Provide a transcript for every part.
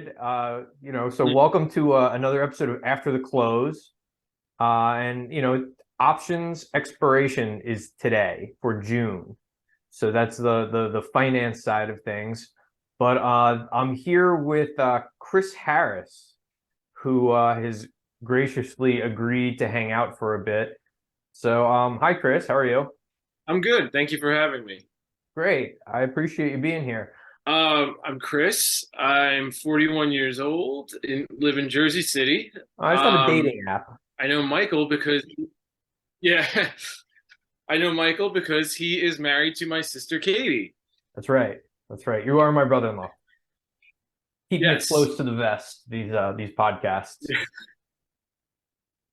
excited. So welcome to another episode of After the Close. Options expiration is today for June. So that's the finance side of things. But I'm here with Chris Harris, who has graciously agreed to hang out for a bit. So hi, Chris. How are you? I'm good. Thank you for having me. Great. I appreciate you being here. I'm Chris. I'm 41 years old and live in Jersey City. It's not a Um, dating app. I know Michael because, yeah, I know Michael because he is married to my sister Katie. That's right. That's right. You are my brother-in-law. Keeping it Yes. close to the vest, these podcasts.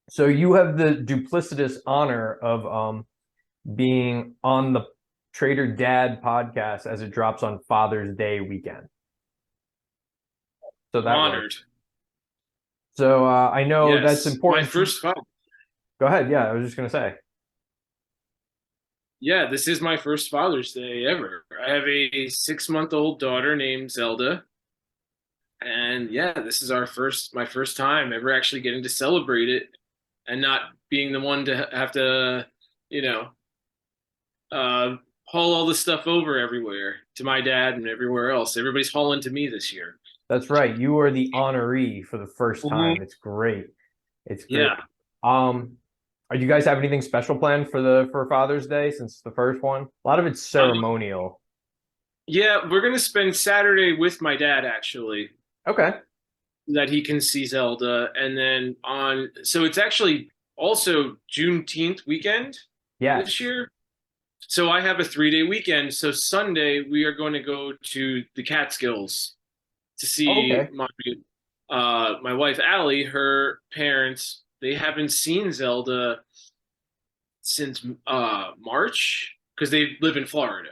So you have the duplicitous honor of being on the Trader Dad podcast as it drops on Father's Day weekend. So I'm that honored. works. So I know that's Yes. My important to. first father. Go ahead. Yeah, I was just gonna say. Yeah, this is my first Father's Day ever. I have a 6-month-old daughter named Zelda. And yeah, this is my first time ever actually getting to celebrate it and not being the one to have to, you know, haul all the stuff over everywhere to my dad and everywhere else. Everybody's hauling to me this year. That's right. You are the honoree for the first Mhm. time. It's great. It's great. Yeah. Um, do you guys have anything special planned for Father's Day since it's the first one? A lot of it's Um, ceremonial. yeah, we're gonna spend Saturday with my dad actually, Okay. that he can see Zelda, and then so it's actually also Juneteenth weekend this Yes. year. So I have a 3-day weekend. So Sunday we are going to go to the Catskills to see Okay. my wife Allie. Her parents, they haven't seen Zelda since March because they live in Florida,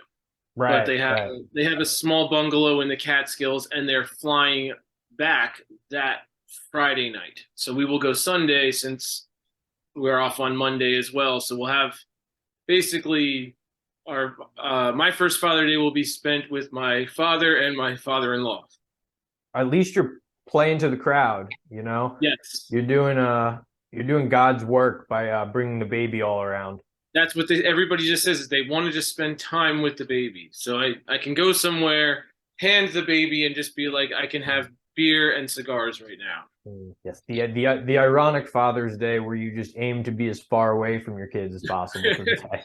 but Right. they have Right. they have a small bungalow in the Catskills, and they're flying back that Friday night. So we will go Sunday since we're off on Monday as well. So we'll have basically our my first Father Day will be spent with my father and my father-in-law. At least you're playing to the crowd, you know? Yes, You're doing you're doing God's work by bringing the baby all around. that's what everybody just says is they want to just spend time with the baby. So I can go somewhere, hand the baby, and just be like, I can have beer and cigars right now. Yes, the ironic Father's Day where you just aim to be as far away from your kids as possible for the day.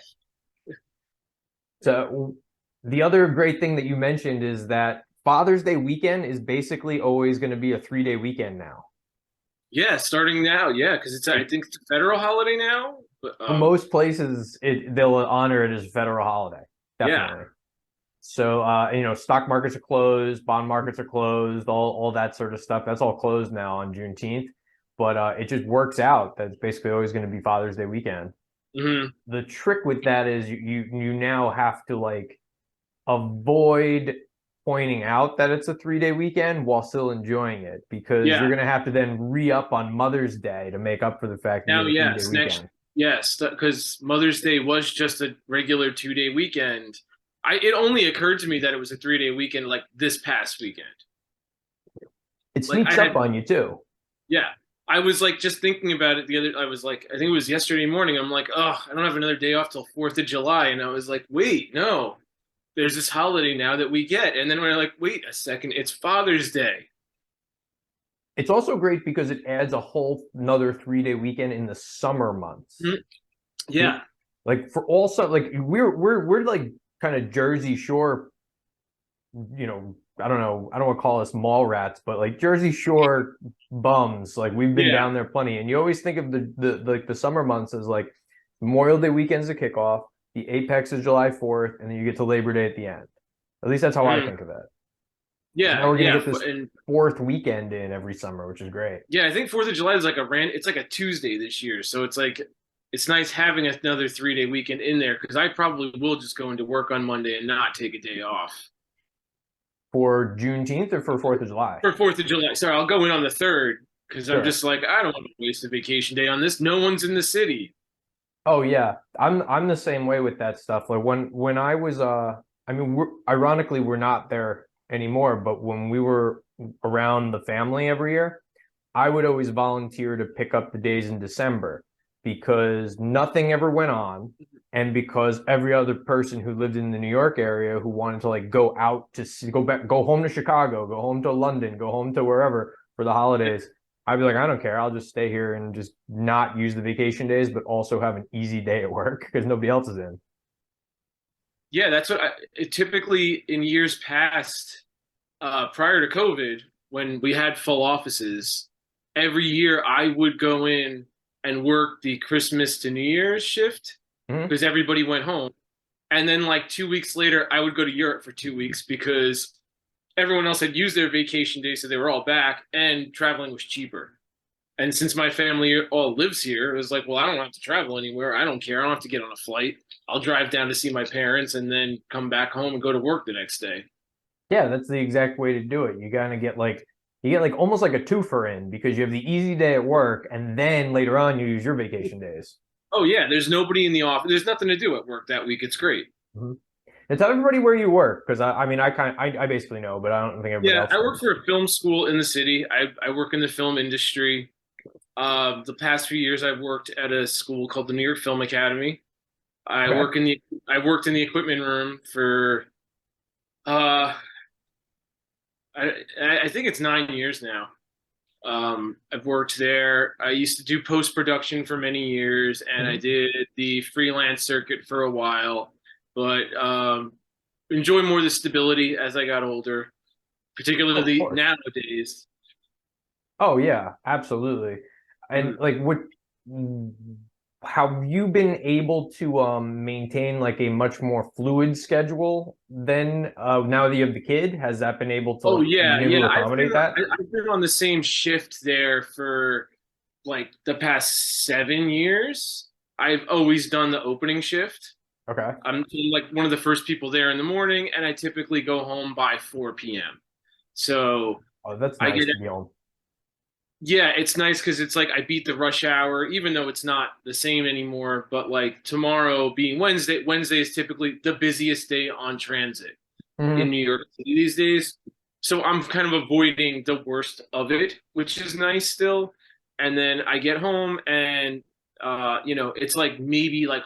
So the other great thing that you mentioned is that Father's Day weekend is basically always going to be a 3-day weekend now. Yeah, starting now. Yeah, because I Like think it's a federal holiday now. But for most places, they'll honor it as a federal holiday. yeah. Definitely. So stock markets are closed, bond markets are closed, all that sort of stuff. That's all closed now on Juneteenth. But it just works out. That's basically always going to be Father's Day weekend. Hmm. The trick with that is you now have to like avoid pointing out that it's a 3-day weekend while still enjoying it because you're Yeah. going to have to then re-up on Mother's Day to make up for the fact that you Now, have a 3-day yes, next, weekend. yes, because Mother's Day was just a regular 2-day weekend. It only occurred to me that it was a 3-day weekend like this past weekend. It Like I sneaks up had, on you too. yeah, I was like just thinking about it I was like, I think it was yesterday morning. I'm like, oh, I don't have another day off till 4th of July, and I was like, wait, no, there's this holiday now that we get, and then we're like, wait a second, it's Father's Day. It's also great because it adds a whole another 3-day weekend in the summer months. Mhm. Yeah, Like for also like we're like kind of Jersey Shore, I don't want to call us mall rats, but like Jersey Shore bums. Like we've been yeah. down there plenty, and you always think of the summer months as like Memorial Day weekend's the kickoff, the apex is July 4th, and then you get to Labor Day at the end. At least that's how I Mhm. think of it. So now Yeah, we're gonna yeah, get this and fourth weekend in every summer, which is great. yeah, I think 4th of July is like it's like a Tuesday this year. So it's like it's nice having another 3-day weekend in there because I probably will just go into work on Monday and not take a day off. For Juneteenth or for 4th of July? For 4th of July. Sorry, I'll go in on the third because I'm Sure. just like, I don't want to waste a vacation day on this. No one's in the city. Oh yeah, I'm the same way with that stuff. Like when I was I mean, ironically we're not there anymore, but when we were around the family every year, I would always volunteer to pick up the days in December because nothing ever went on. And because every other person who lived in the New York area who wanted to like go out to see, go back, go home to Chicago, go home to London, go home to wherever for the holidays, I'd be like, I don't care. I'll just stay here and just not use the vacation days, but also have an easy day at work because nobody else is in. Yeah, that's what typically in years past, prior to COVID, when we had full offices, every year I would go in and work the Christmas to New Year's shift Mhm. because everybody went home. And then like 2 weeks later, I would go to Europe for 2 weeks because everyone else had used their vacation days, so they were all back, and traveling was cheaper. And since my family all lives here, it was like, well, I don't have to travel anywhere. I don't care. I don't have to get on a flight. I'll drive down to see my parents and then come back home and go to work the next day. Yeah, that's the exact way to do it. You gotta get like you get like almost like a twofer in because you have the easy day at work and then later on you use your vacation days. Oh yeah, there's nobody in the office. There's nothing to do at work that week. It's great. Mhm. And tell everybody where you work because I mean I basically know, but I don't think everybody Yeah, else I work does. for a film school in the city. I work in the film industry. The past few years, I've worked at a school called the New York Film Academy. Okay. I worked in the equipment room for uh I I think it's 9 years now. I've worked there. I used to do post production for many years, and I Mhm. did the freelance circuit for a while. But enjoy more the stability as I got older, Oh, of particularly course. nowadays. Oh yeah, absolutely. And Mm. like what have you been able to maintain like a much more fluid schedule than now that you have the kid? Has that been able to Oh like yeah, been able yeah. to accommodate that? I've been on the same shift there for like the past 7 years. I've always done the opening shift. Okay. I'm like one of the first people there in the morning, and I typically go home by 4 p.m. So Oh, that's I nice get to be home. yeah, it's nice because it's like I beat the rush hour, even though it's not the same anymore. But like tomorrow being Wednesday, Wednesday is typically the busiest day on transit in Hmm. New York City these days. So I'm kind of avoiding the worst of it, which is nice still. And then I get home and it's like maybe like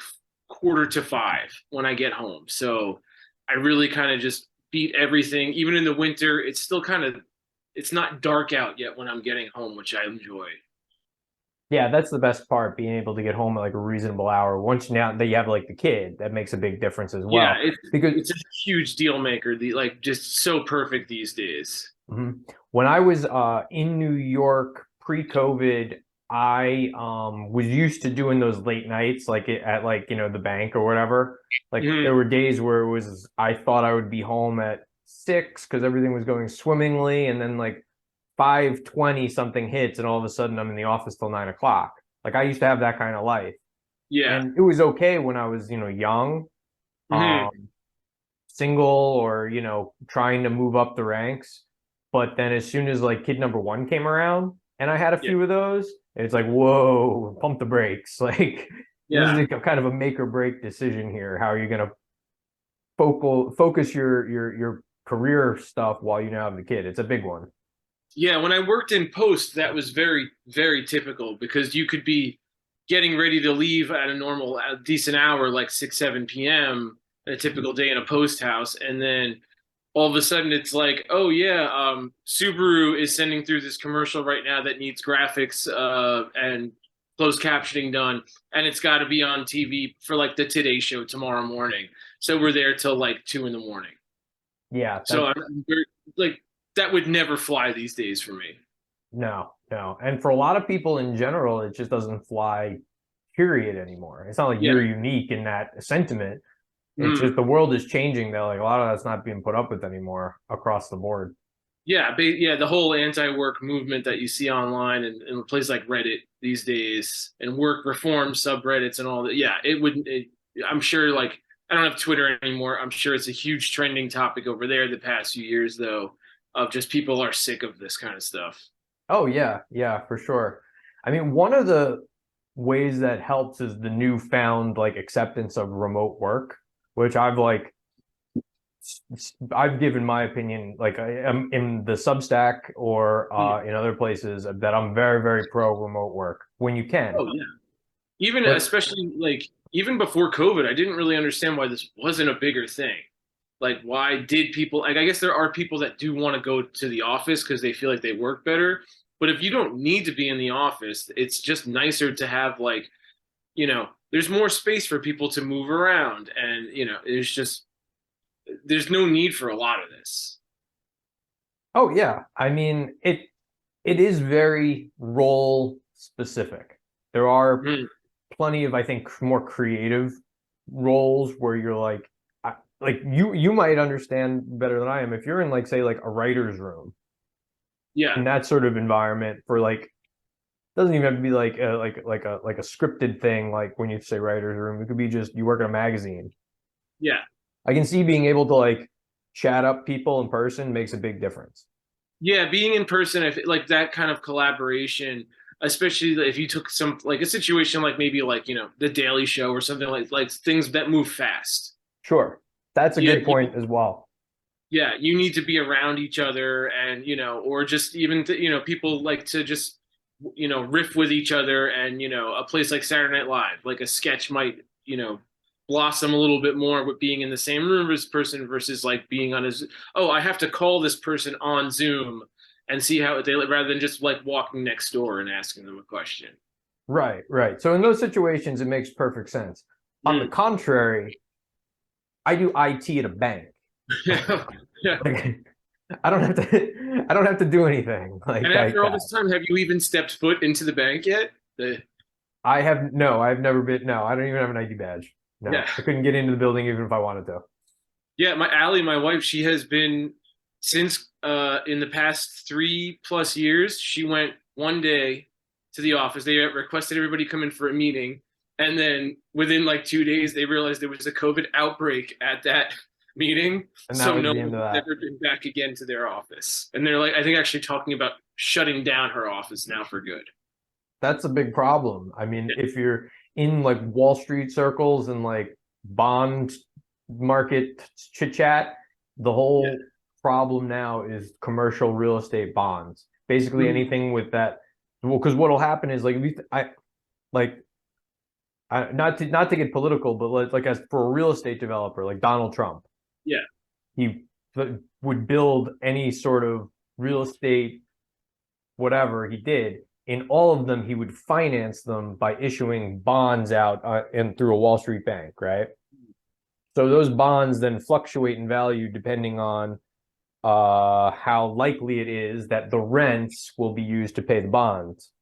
quarter to five when I get home. So I really kind of just beat everything. Even in the winter, it's still kind of it's not dark out yet when I'm getting home, which I enjoy. Yeah, that's the best part, being able to get home at like a reasonable hour. Once now that you have like the kid, that makes a big difference as Yeah, well. Because it's a huge deal maker. The like just so perfect these days. mhm. When I was in New York pre-COVID, I was used to doing those late nights like at like the bank or whatever. Like Mhm. there were days where it was I thought I would be home at 6 because everything was going swimmingly, and then like 5:20 something hits and all of a sudden I'm in the office till 9 o'clock. Like I used to have that kind of life. Yeah. And it was okay when I was, young, Hmm. um, single or, trying to move up the ranks. But then as soon as like kid number one came around and I had a Yeah. few of those, it's like, whoa, pump the brakes. Like this is Yeah. a kind of a make or break decision here. How are you going to focus your career stuff while you now have the kid? It's a big one. Yeah. When I worked in post, that was very, very typical because you could be getting ready to leave at a decent hour, like 6, 7 p.m., a typical day in a post house. And then all of a sudden it's like, oh yeah, Subaru is sending through this commercial right now that needs graphics and closed captioning done, and it's got to be on TV for like the Today Show tomorrow morning. So we're there till like 2 in the morning. Yeah, So that I'm very, like that would never fly these days for me. no, no. And for a lot of people in general, it just doesn't fly, period, anymore. It's not like Yeah. you're unique in that sentiment. It's just Mm. the world is changing though. Like a lot of that's not being put up with anymore across the board. Yeah, yeah, the whole anti-work movement that you see online and places like Reddit these days, and work reform subreddits and all that. Yeah, I'm sure. Like, I don't have Twitter anymore. I'm sure it's a huge trending topic over there the past few years, though, of just people are sick of this kind of stuff. Oh yeah, yeah, for sure. I mean, one of the ways that helps is the newfound like acceptance of remote work, which I've like I've given my opinion, like I am in the Substack or Hmm. in other places, that I'm very, very pro remote work when you can. Oh yeah. Even But especially like even before COVID, I didn't really understand why this wasn't a bigger thing. Like, why did people like? I guess there are people that do want to go to the office because they feel like they work better. But if you don't need to be in the office, it's just nicer to have like, there's more space for people to move around, and there's no need for a lot of this. oh yeah, I mean it is very role specific. There are Mm, plenty of, I think, more creative roles where you're like, like you might understand better than I am if you're in, like, say, like a writer's room, yeah, in that sort of environment, for like, doesn't even have to be like a scripted thing. Like when you say writer's room, it could be just you work in a magazine. yeah. I can see being able to like chat up people in person makes a big difference. Yeah, being in person, if like that kind of collaboration, especially if you took some like a situation like maybe like the Daily Show or something like things that move fast. Sure, that's a Yeah, good point as well. yeah, you need to be around each other, and or just even people like to just riff with each other, and a place like Saturday Night Live, like a sketch might blossom a little bit more with being in the same room as person versus like being on his. Oh, I have to call this person on Zoom and see how they rather than just like walking next door and asking them a question. Right, right. So in those situations, it makes perfect sense. On the Mm. contrary, I do IT at a bank. Yeah. Yeah. Like, I don't have to do anything And like after all that. this time, have you even stepped foot into the bank yet? I have no, I've never been. No, I don't even have an ID badge. Yeah. No, I couldn't get into the building even if I wanted to. Yeah, my Allie, my wife, she has been since in the past 3+ years. She went one day to the office. They requested everybody come in for a meeting, and then within like 2 days, they realized there was a COVID outbreak at that meeting, And that so was no the end one's of that. ever been back again to their office. And they're like, I think actually talking about shutting down her office now for good. That's a big problem. I mean, if you're in like Wall Street circles and like bond market chit chat, the Yeah. whole problem now is commercial real estate bonds. Basically, Mm, anything with that. Well, because what'll happen is like like not to get political, but like as for a real estate developer like Donald Trump, yeah. he would build any sort of real estate, whatever he did. In all of them, he would finance them by issuing bonds out and through a Wall Street bank, right? So those bonds then fluctuate in value depending on how likely it is that the rents will be used to pay the bonds.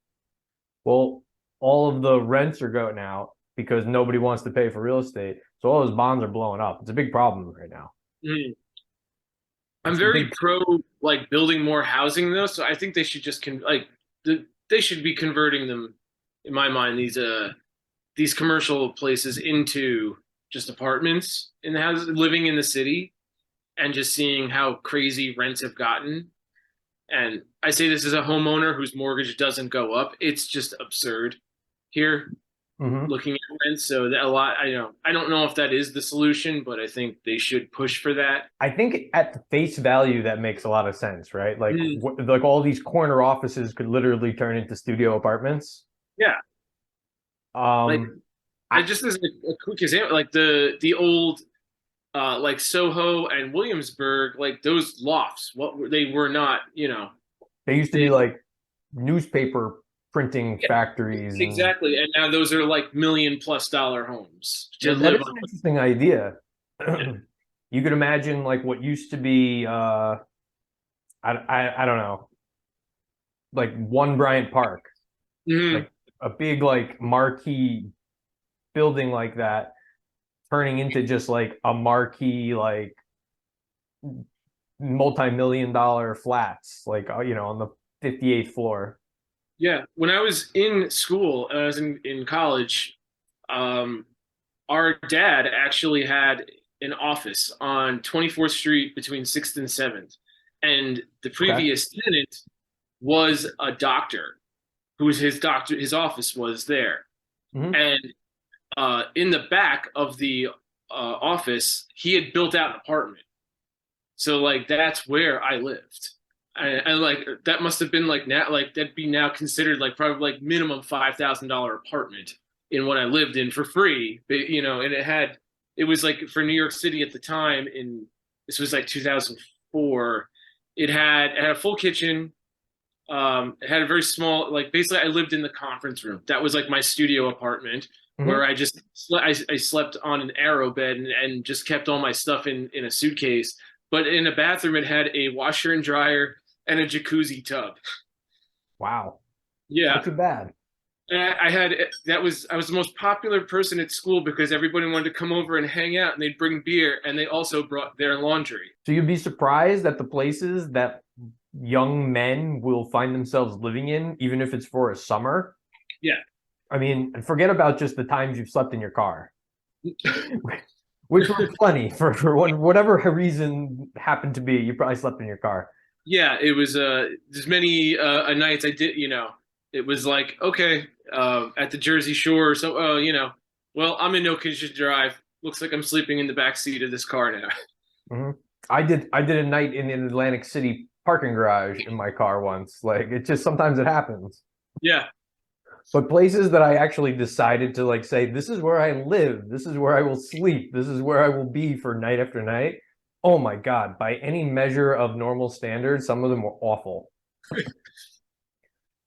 Well, all of the rents are going out because nobody wants to pay for real estate. So all those bonds are blowing up. It's a big problem right now. Mm. I'm It's a very big. pro like building more housing though, so I think they should just they should be converting them, in my mind, these commercial places into just apartments in the houses, living in the city, and just seeing how crazy rents have gotten. And I say this as a homeowner whose mortgage doesn't go up. It's just absurd here Mhm. looking at rents. So that a lot, I don't know if that is the solution, but I think they should push for that. I think at the face value that makes a lot of sense, right? Like Mm, like all these corner offices could literally turn into studio apartments. yeah, like Um, I I just as a quick example, like the old like Soho and Williamsburg, like those lofts, they were not, they used to be they like newspaper printing yeah, factories, and exactly, and now those are like $1 million+ homes to yeah, that live is on. an interesting idea. Yeah. You could imagine like what used to be I don't know, like One Bryant Park, Hmm. like a big like marquee building like that turning into just like a marquee like multi-million dollar flats, like on the 58th floor. Yeah, when I was in school, I was in college. Um, our dad actually had an office on 24th Street between 6th and 7th, and the Okay. previous tenant was a doctor who was his doctor. His office was there, Hmm. and in the back of the office, he had built out an apartment. So like that's where I lived. I like that must have been like now like that'd be now considered like probably like minimum $5,000 apartment in what I lived in for free. But, and it was like for New York City at the time in this was like 2004. It had a full kitchen. It had a very small, like basically I lived in the conference room. That was like my studio apartment Hmm. where I slept on an arrow bed and just kept all my stuff in a suitcase. But in a bathroom, it had a washer and dryer and a jacuzzi tub. Wow. Not Yeah. too bad. And I was the most popular person at school because everybody wanted to come over and hang out and they'd bring beer and they also brought their laundry. So you'd be surprised at the places that young men will find themselves living in, even if it's for a summer. Yeah. I mean, forget about just the times you've slept in your car, which were plenty for whatever reason happened to be. You probably slept in your car. Yeah, it was there's many nights I did, it was like, okay, at the Jersey Shore or so, well, I'm in no condition to drive. Looks like I'm sleeping in the back seat of this car now. Mhm. I did a night in an Atlantic City parking garage in my car once. Like it just sometimes it happens. Yeah. But places that I actually decided to like say, this is where I live, this is where I will sleep, this is where I will be for night after night. Oh my God, by any measure of normal standards, some of them were awful.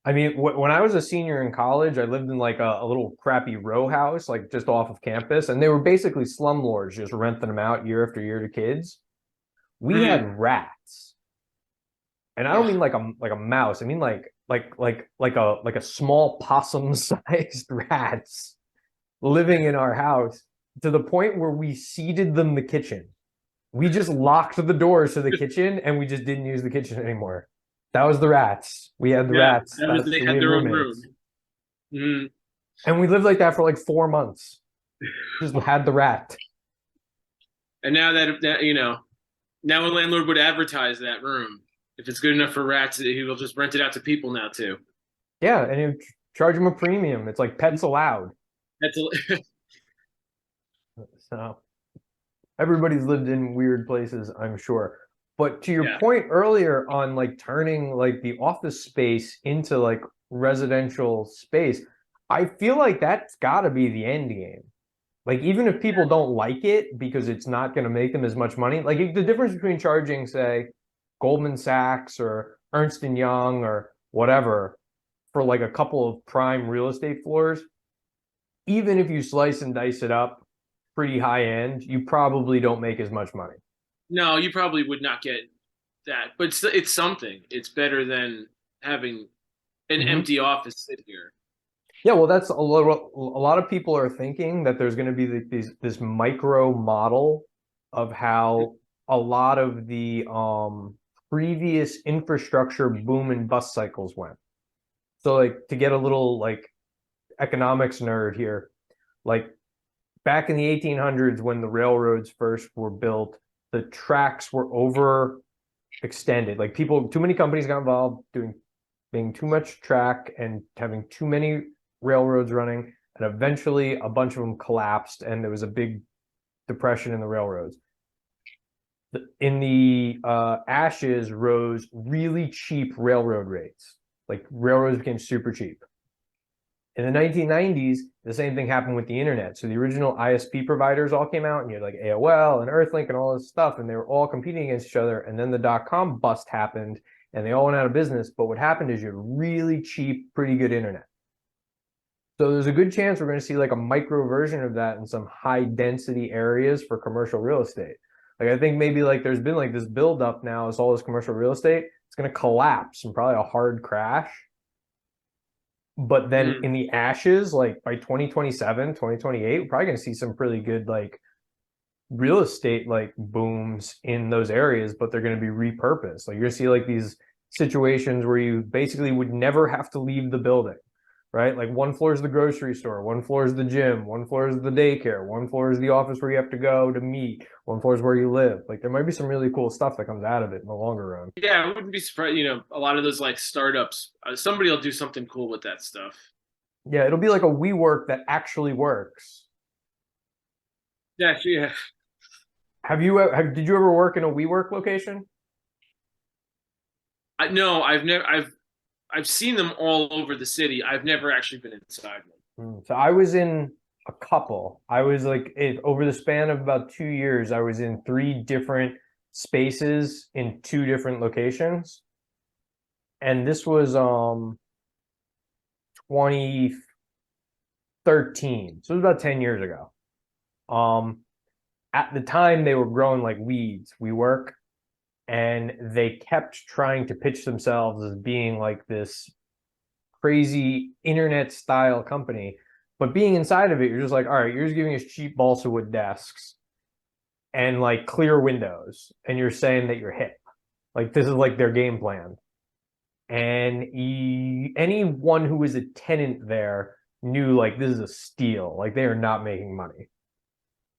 I mean, when I was a senior in college, I lived in like a little crappy row house, like just off of campus, and they were basically slumlords just renting them out year after year to kids. We Mm. had rats, and I don't Ugh. mean like a mouse. I mean like a small possum-sized rats living in our house to the point where we seeded them the kitchen. We just locked the doors to the kitchen and we just didn't use the kitchen anymore. That was the rats. We had the Yeah, rats. that was they We had had their own room. roommates. Mm. And we lived like that for like 4 months. Just had the rat. And now now a landlord would advertise that room. If it's good enough for rats, he will just rent it out to people now too. Yeah, and you charge them a premium. It's like pets allowed. That's a, So everybody's lived in weird places, I'm sure. But to your yeah. point earlier on like turning like the office space into like residential space, I feel like that's got to be the end game. Like even if people don't like it because it's not going to make them as much money, like the difference between charging, say, Goldman Sachs or Ernst and Young or whatever for like a couple of prime real estate floors, even if you slice and dice it up pretty high end, you probably don't make as much money. No, you probably would not get that, but it's something. It's better than having an Mm-hmm. empty office sit here. Yeah, well, that's a lot of people are thinking that there's going to be this micro model of how a lot of the previous infrastructure boom and bust cycles went. So like to get a little like economics nerd here, like back in the 1800s when the railroads first were built, the tracks were overextended. Like people, too many companies got involved doing being too much track and having too many railroads running, and eventually a bunch of them collapsed, and there was a big depression in the railroads. In the ashes rose really cheap railroad rates. Like railroads became super cheap. In the 1990s, the same thing happened with the internet. So the original ISP providers all came out, and you had like AOL and Earthlink and all this stuff, and they were all competing against each other. And then the dot-com bust happened, and they all went out of business. But what happened is you had really cheap, pretty good internet. So there's a good chance we're going to see like a micro version of that in some high density areas for commercial real estate. Like I think maybe like there's been like this build up now as all this commercial real estate. It's going to collapse and probably a hard crash. But then Mm. in the ashes, like by 2027, 2028, we're probably going to see some pretty good like real estate like booms in those areas, but they're going to be repurposed. Like you're going to see like these situations where you basically would never have to leave the building, right? Like one floor is the grocery store, one floor is the gym, one floor is the daycare, one floor is the office where you have to go to meet, one floor is where you live. Like there might be some really cool stuff that comes out of it in the longer run. Yeah, I wouldn't be surprised. A lot of those like startups, somebody will do something cool with that stuff. Yeah, it'll be like a WeWork that actually works. Yeah, yeah. Did you ever work in a WeWork location? No, I've seen them all over the city. I've never actually been inside one. So I was in a couple. I was like over the span of about 2 years, I was in three different spaces in two different locations. And this was 2013. So it was about 10 years ago. Um at the time they were growing like weeds, WeWork, and they kept trying to pitch themselves as being like this crazy internet style company. But being inside of it, you're just like, all right, you're just giving us cheap balsa wood desks and like clear windows, and you're saying that you're hip. Like this is like their game plan. And anyone who was a tenant there knew like this is a steal. Like they are not making money.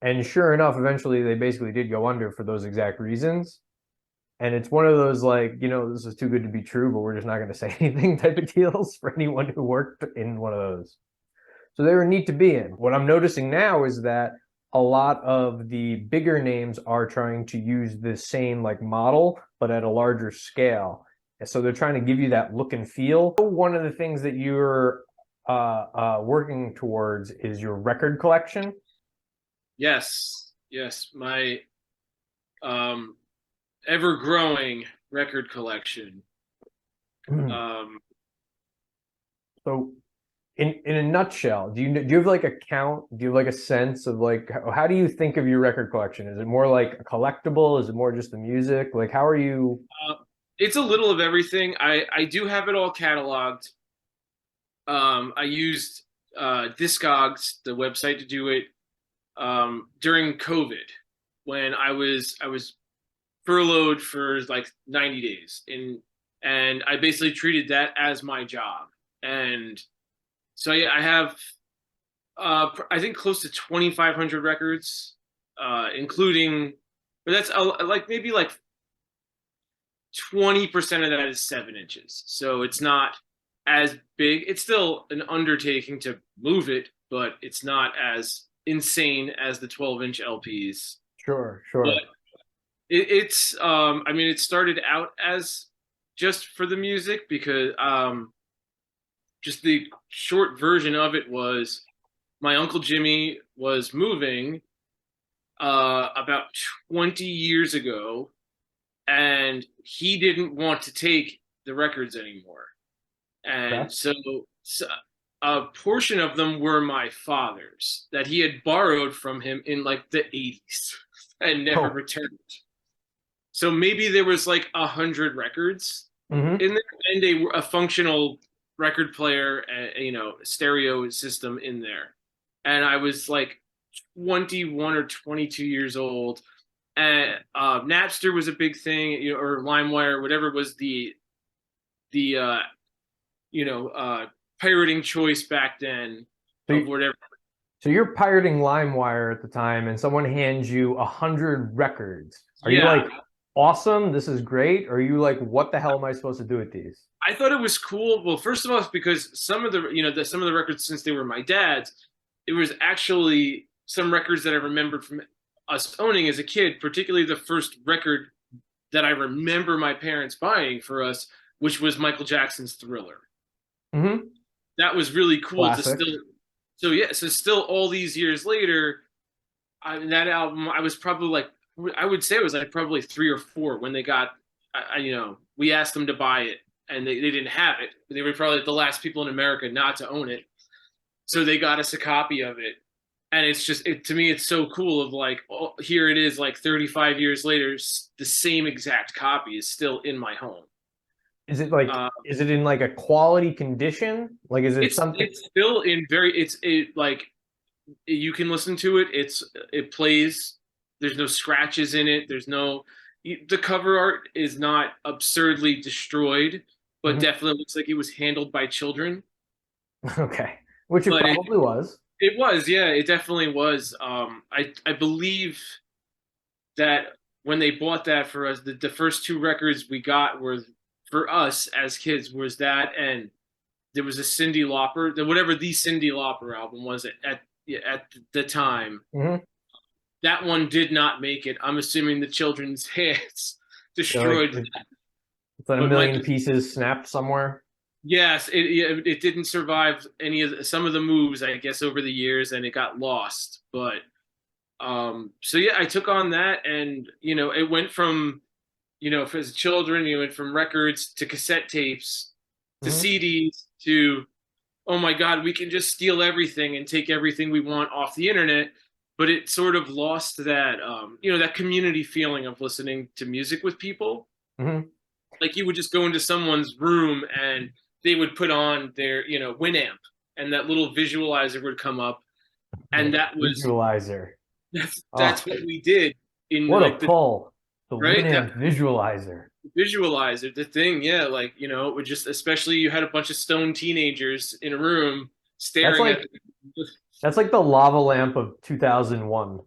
And sure enough, eventually they basically did go under for those exact reasons. And it's one of those like, this is too good to be true, but we're just not going to say anything type of deals for anyone who worked in one of those. So they were neat to be in. What I'm noticing now is that a lot of the bigger names are trying to use the same like model, but at a larger scale. And so they're trying to give you that look and feel. One of the things that you're working towards is your record collection. Yes, yes, my um, ever growing record collection. Um, So in a nutshell, do you have like a count? Do you have like a sense of like how do you think of your record collection? Is it more like a collectible? Is it more just the music? Like how are you? uh, it's a little of everything. I do have it all cataloged. I used Discogs, the website, to do it during COVID when I was furloughed for like 90 days, and I basically treated that as my job. And so yeah, I have I think close to 2,500 records, including, but that's like maybe like 20% of that is 7 inches. So it's not as big. It's still an undertaking to move it, but it's not as insane as the 12-inch LPs. Sure, But sure. it's I mean, it started out as just for the music because just the short version of it was my uncle Jimmy was moving about 20 years ago, and he didn't want to take the records anymore. Okay. And so a portion of them were my father's that he had borrowed from him in like the 80s and never Oh. returned. So maybe there was like 100 records Mm-hmm. in there, and a functional record player, stereo system in there. And I was like 21 or 22 years old, and Napster was a big thing, or LimeWire, whatever was the pirating choice back then So of you, whatever. so you're pirating LimeWire at the time, and someone hands you 100 records. Are you Yeah, like, awesome? This is great. Or are you like, what the hell am I supposed to do with these? I thought it was cool. Well, first of all, it's because some of the records, since they were my dad's, it was actually some records that I remembered from us owning as a kid, particularly the first record that I remember my parents buying for us, which was Michael Jackson's Thriller. Mm-hmm. That was really cool to Classic. still. So yeah, so still all these years later, that album, I was probably like, I would say it was like probably 3 or 4 when they got, we asked them to buy it, and they didn't have it. They were probably the last people in America not to own it. So they got us a copy of it. And it's just, to me, it's so cool of like, oh, here it is, like 35 years later, the same exact copy is still in my home. Is it like, Uh, is it in like a quality condition? Like, is it something? it's still in it like, you can listen to it. It plays. There's no scratches in it. The cover art is not absurdly destroyed, but Mhm. definitely looks like it was handled by children. Okay. Which it But probably was. it was, yeah, it definitely was. I believe that when they bought that for us, the first two records we got were for us as kids was that, and there was a Cyndi Lauper, whatever the Cyndi Lauper album was at the time. Mhm. that one did not make it. I'm assuming the children's hands They're like destroyed that. it's like a But my million pieces snapped somewhere. yes, it didn't survive any of some of the moves, I guess, over the years, and it got lost. But so yeah, I took on that, and it went from for as children, you went from records to cassette tapes to Hmm. CDs to oh my God, we can just steal everything and take everything we want off the internet. But it sort of lost that that community feeling of listening to music with people. Hmm. Like you would just go into someone's room and they would put on their Winamp, and that little visualizer would come up, The and that was visualizer. Oh, that's what we did in what a like the pull. The right that Winamp visualizer. visualizer, the thing, yeah, like it would just, especially you had a bunch of stone teenagers in a room That's staring at like that's like the lava lamp of 2001.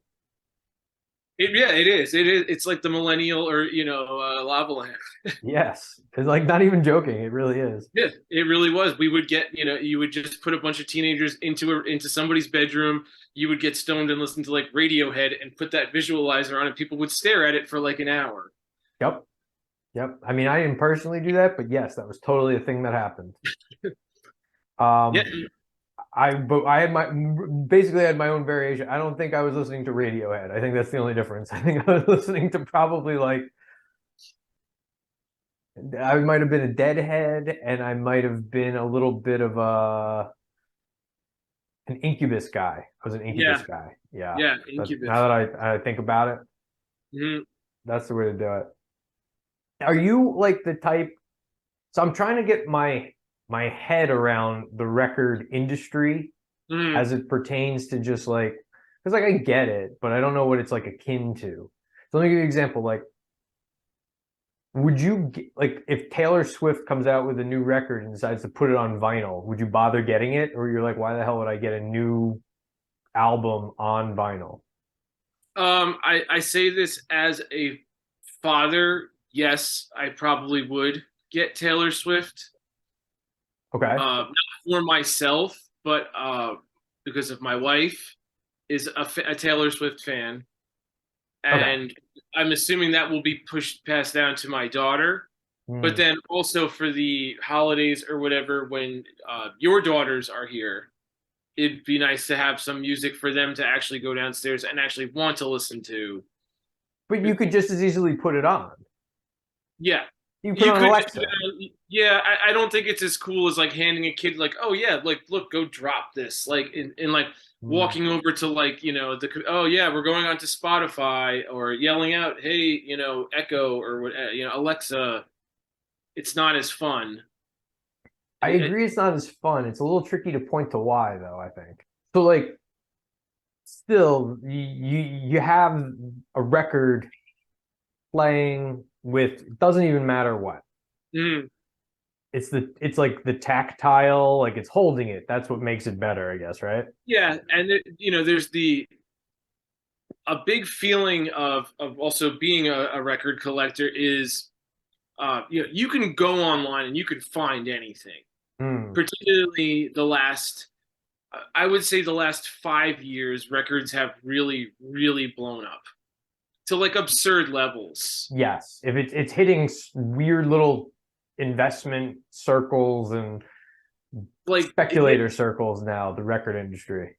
it. Yeah, it is. It is. It's like the millennial or lava lamp. Yes. It's like not even joking. It really is. Yeah, it really was. We would get, you would just put a bunch of teenagers into somebody's bedroom. You would get stoned and listen to like Radiohead and put that visualizer on, and people would stare at it for like an hour. Yep. Yep. I mean, I didn't personally do that, but yes, that was totally a thing that happened. Yeah, Um, but I had my basically had my own variation. I don't think I was listening to Radiohead. I think that's the only difference. I think I was listening to probably like I might have been a Deadhead, and I might have been a little bit of a an Incubus guy. I was an Incubus yeah, guy. Yeah. yeah. That's now Incubus. that I think about it, Hmm. that's the way to do it. Are you like the type? So I'm trying to get my head around the record industry Hmm. as it pertains to just like because like I get it, but I don't know what it's like akin to. So let me give you an example. Like, would you like if Taylor Swift comes out with a new record and decides to put it on vinyl, would you bother getting it, or you're like, why the hell would I get a new album on vinyl? I say this as a father. Yes, I probably would get Taylor Swift. Okay. Not for myself, but because of my wife is a Taylor Swift fan, Okay. and I'm assuming that will be pushed passed down to my daughter. But Hmm. then also for the holidays or whatever, when your daughters are here, it'd be nice to have some music for them to actually go downstairs and actually want to listen to. But you could just as easily put it on. Yeah, You put you on could just put Alexa. it on. Yeah, I don't think it's as cool as like handing a kid like, oh yeah, like look, go drop this, like in like Hmm. walking over to like the oh yeah, we're going on to Spotify, or yelling out, hey, Echo, or what, Alexa. It's not as fun. I agree it's not as fun. It's a little tricky to point to why though, I think. So like still you have a record playing with it doesn't even matter what. Mm, It's like the tactile, like it's holding it. That's what makes it better, I guess, right? yeah, and there's a big feeling of also being a record collector is you can go online and you can find anything, Hmm. particularly the last I would say the last 5 years, records have really, really blown up to like absurd levels. Yes. If it's hitting weird little investment circles and Like, speculator circles now, the record industry.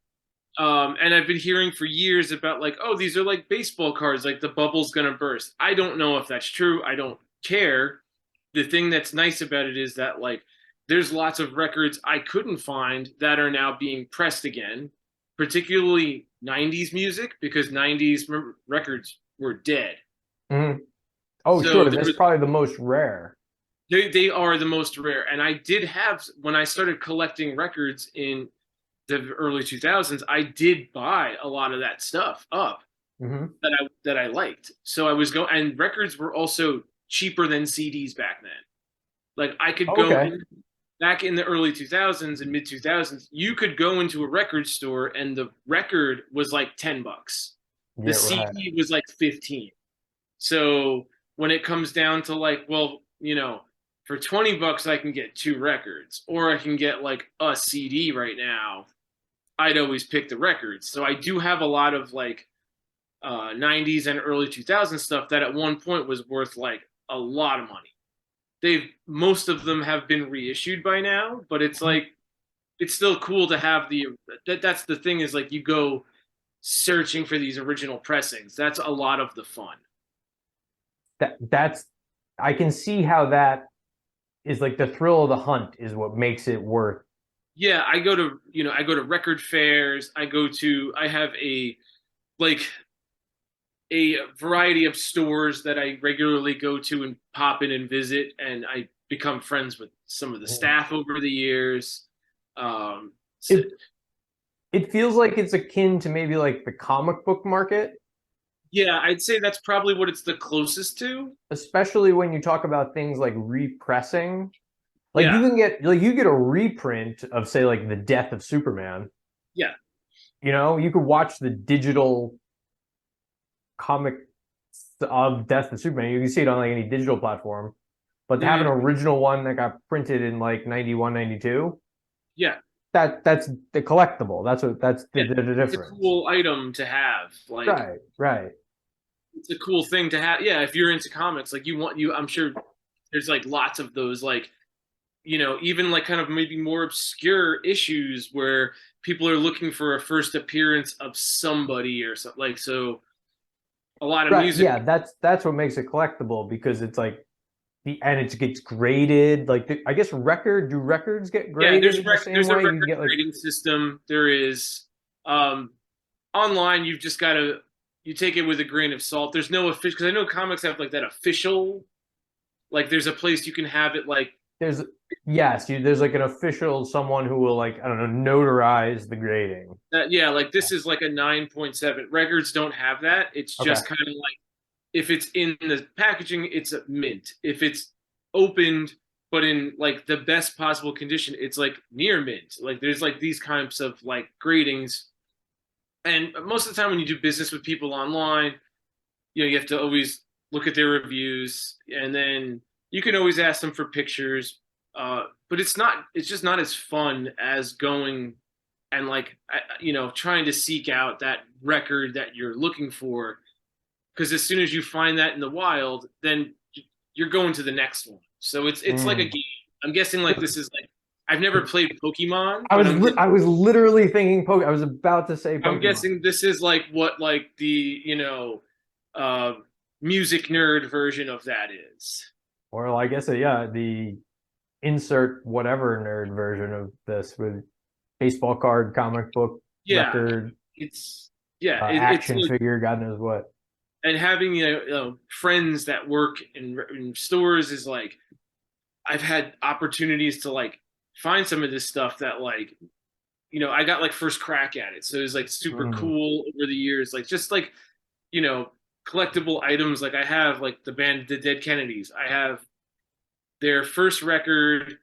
and I've been hearing for years about like, oh, these are like baseball cards, like the bubble's gonna burst. I don't know if that's true. I don't care. The thing that's nice about it is that like there's lots of records I couldn't find that are now being pressed again, particularly 90s music, because 90s records were dead. Mhm. Oh, So sure. there That's was probably the most rare. they are the most rare. And I did have, when I started collecting records in the early 2000s, I did buy a lot of that stuff up Hmm. that I liked. So I was going, and records were also cheaper than CDs back then. Like I could go Okay. in, back in the early 2000s and mid 2000s, you could go into a record store and the record was like $10. The Yeah, right. CD was like 15. So when it comes down to like, well, for $20 I can get two records, or I can get like a CD right now. I'd always pick the records. So I do have a lot of like '90s and early 2000s stuff that at one point was worth like a lot of money. They've most of them have been reissued by now, but it's like it's still cool to have that's the thing is like you go searching for these original pressings. That's a lot of the fun. That's I can see how that is like the thrill of the hunt is what makes it worth. Yeah, I go to record fairs. I have like a variety of stores that I regularly go to and pop in and visit, and I become friends with some of the staff over the years. So, It it feels like it's akin to maybe like the comic book market, yeah, I'd say that's probably what it's the closest to. especially when you talk about things like repressing. Like Yeah, you get a reprint of say like the death of Superman. yeah, You know, you could watch the digital comic of Death of Superman. You can see it on like any digital platform. But to have an mm, original one that got printed in like 91, 92, yeah, that's the collectible. That's yeah. the It's a difference. cool item to have. Like, Right, right. it's a cool thing to have. Yeah, if you're into comics, like you want you, I'm sure there's like lots of those like even like kind of maybe more obscure issues where people are looking for a first appearance of somebody or something. Like, so a lot of Right. music. Yeah, that's what makes it collectible because it's like it gets graded. Like I guess do records get Yeah, graded in the same there's a way? You can record get like grading system. There is um, online. You've just got to you take it with a grain of salt. There's no official because I know comics have like that official. Like, there's a place you can have it like there's there's like an official someone who will like I don't know notarize the grading. that. Yeah, like this is like a 9.7. Records don't have that. It's Okay. just kind of like if it's in the packaging, it's a mint. If it's opened but in like the best possible condition, it's like near mint. Like there's like these kinds of like gradings. And most of the time when you do business with people online, you have to always look at their reviews, and then you can always ask them for pictures. But it's just not as fun as going and like trying to seek out that record that you're looking for, because as soon as you find that in the wild, then you're going to the next one. So it's like a Mm. game. I'm guessing like this is like I've never played Pokemon, I but was I was literally thinking I was about to say I'm Pokemon. guessing this is like what like the uh, music nerd version of that is. Or I guess yeah, the insert whatever nerd version of this with baseball card, comic book, Yeah, record, it's yeah, it's action like, figure, God knows what. and having friends that work in stores is like I've had opportunities to like find some of this stuff that like I got like first crack at it. So it was like super Mm. cool over the years, like just like you know collectible items. Like I have like the band The Dead Kennedys. I have their first record,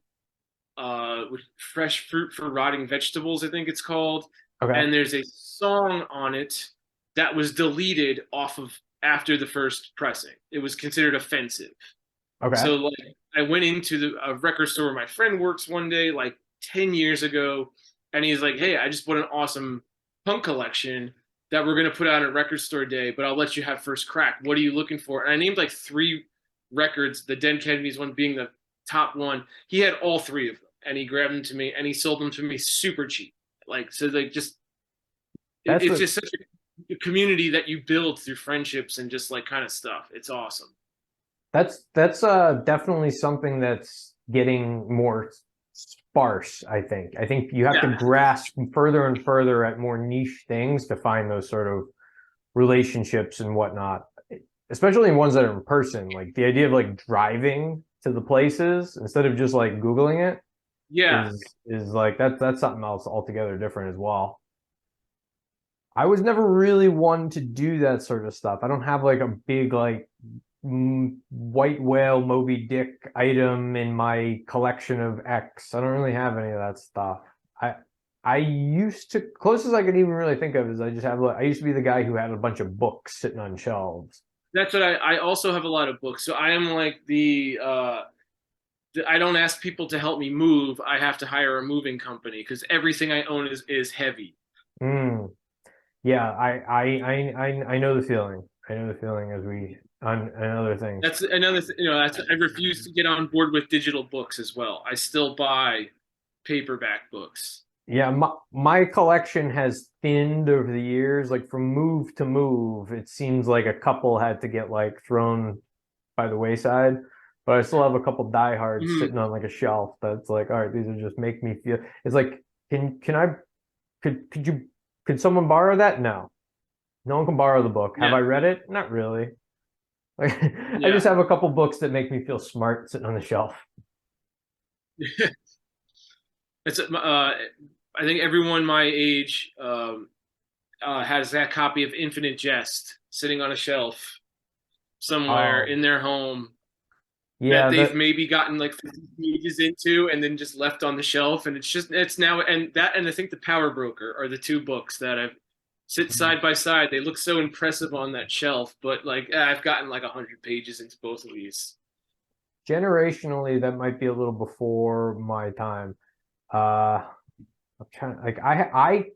with Fresh Fruit for Rotting Vegetables, I think it's called. Okay. And there's a song on it that was deleted off of after the first pressing. It was considered offensive. Okay. So like I went into a record store where my friend works one day, like 10 years ago, and he's like, "Hey, I just bought an awesome punk collection that we're gonna put out at record store day, but I'll let you have first crack. What are you looking for?" And I named like three records, the Dead Kennedys one being the top one. He had all three of them, and he grabbed them to me, and he sold them to me super cheap. Like, so like just That's it's a just such a community that you build through friendships and just like kind of stuff. It's awesome. that's definitely something that's getting more sparse, I think. I think you have to Yeah, grasp further and further at more niche things to find those sort of relationships and whatnot, especially ones that are in person. Like the idea of like driving to the places instead of just like Googling it yeah. is like that's something else altogether different as well. I was never really one to do that sort of stuff. I don't have like a big like white whale Moby Dick item in my collection of X. I don't really have any of that stuff. I I used to closest I could even really think of is I used to be the guy who had a bunch of books sitting on shelves. That's what I also have a lot of books. So I am like I don't ask people to help me move. I have to hire a moving company because everything I own is heavy. Mm. Yeah, I know the feeling. I know the feeling as we on other things. That's another, that's I refuse to get on board with digital books as well. I still buy paperback books. Yeah, my collection has thinned over the years. Like from move to move, it seems like a couple had to get like thrown by the wayside. But I still have a couple diehards Mhm. sitting on like a shelf that's like, all right, these are just make me feel. It's like, can I could you could someone borrow that? No. No one can borrow the book. Have Yeah, I read it? Not really. Like I yeah. just have a couple books that make me feel smart sitting on the shelf. It's I think everyone my age has that copy of Infinite Jest sitting on a shelf somewhere Oh, in their home that yeah, they've that maybe gotten like 50 pages into and then just left on the shelf. And it's now, and that, and I think The Power Broker are the two books that I've sit side by side. They look so impressive on that shelf, but like I've gotten like 100 pages into both of these. generationally that might be a little before my time. I'm trying like I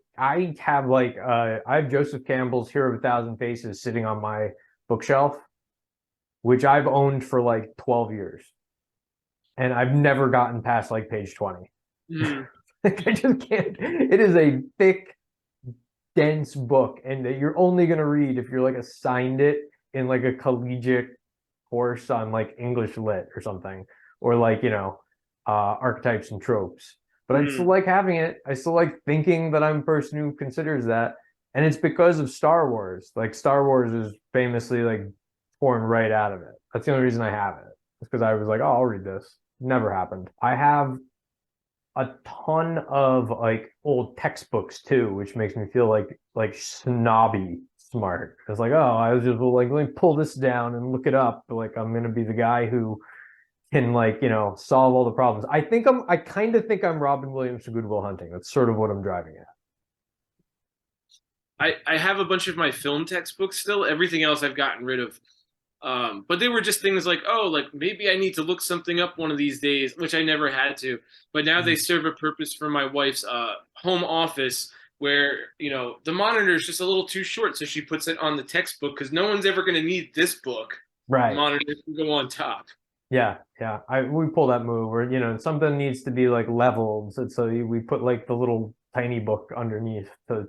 have like I have Joseph Campbell's Hero of a Thousand Faces sitting on my bookshelf, which I've owned for like 12 years. And I've never gotten past like page 20. Mm, Like I just can't. It is a thick, dense book, and that you're only gonna read if you're like assigned it in like a collegiate course on like English lit or something, or like archetypes and tropes. But I still mm. like having it. I still like thinking that I'm a person who considers that, and it's because of Star Wars. Like Star Wars is famously like torn right out of it. That's the only reason I have it. It's because I was like, oh, I'll read this. Never happened. I have a ton of like old textbooks too, which makes me feel like snobby smart. It's like, oh, I was just like, let me pull this down and look it up. Like I'm gonna be the guy who can like, solve all the problems. I kind of think I'm Robin Williams to Good Will Hunting. That's sort of what I'm driving at. I have a bunch of my film textbooks still. Everything else I've gotten rid of. But they were just things like, oh, like maybe I need to look something up one of these days, which I never had to. But now they serve a purpose for my wife's home office where, the monitor is just a little too short. So she puts it on the textbook because no one's ever going to need this book. The Right. monitor can go on top. Yeah, yeah. We pull that move where, something needs to be like leveled. So we put like the little tiny book underneath. So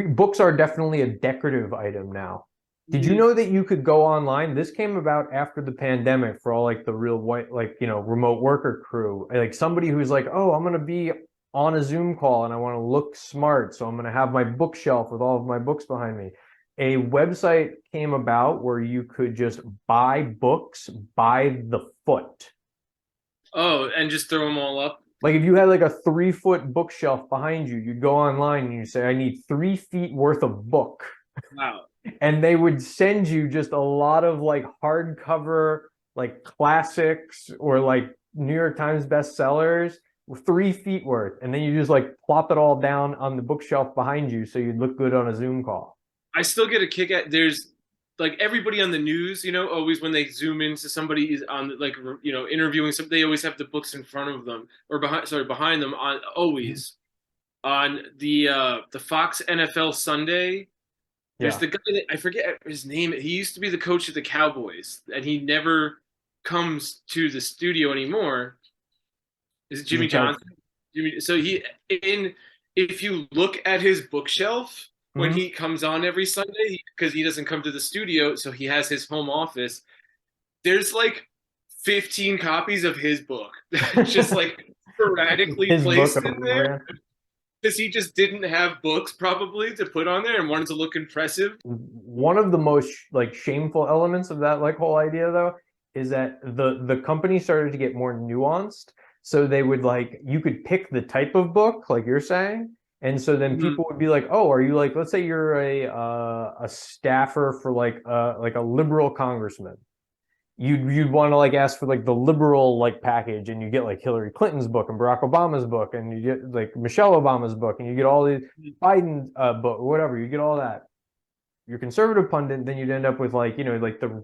books are definitely a decorative item now. Did you Mhm. know that you could go online? This came about after the pandemic for all like the real white, like, remote worker crew. Like somebody who's like, oh, I'm gonna be on a Zoom call and I want to look smart. So I'm gonna have my bookshelf with all of my books behind me. A website came about where you could just buy books by the foot. Oh, and just throw them all up. Like if you had like a 3 foot bookshelf behind you, you'd go online and you say, I need 3 feet worth of book. Wow. And they would send you just a lot of like hardcover, like classics or like New York Times bestsellers, 3 feet worth. And then you just like plop it all down on the bookshelf behind you so you'd look good on a Zoom call. I still get a kick at there's like everybody on the news, always when they zoom into somebody is on like interviewing somebody, they always have the books in front of them or behind them on always on the Fox NFL Sunday. There's Yeah. the guy that I forget his name. He used to be the coach of the Cowboys, and he never comes to the studio anymore. Is it Is Jimmy it that? Johnson? Jimmy. So in if you look at his bookshelf when Mhm. he comes on every Sunday, because he doesn't come to the studio, so he has his home office. There's like 15 copies of his book, just like sporadically His book placed in over there there. because he just didn't have books probably to put on there and wanted to look impressive. One of the most like shameful elements of that like whole idea though is that the company started to get more nuanced. So they would like you could pick the type of book, like you're saying. And so then Mhm. people would be like, "Oh, are you like, let's say you're a staffer for like a liberal congressman. You'd want to like ask for like the liberal like package and you get like Hillary Clinton's book and Barack Obama's book and you get like Michelle Obama's book and you get all these Biden book or whatever, you get all that. Your conservative pundit, then you'd end up with like, like the,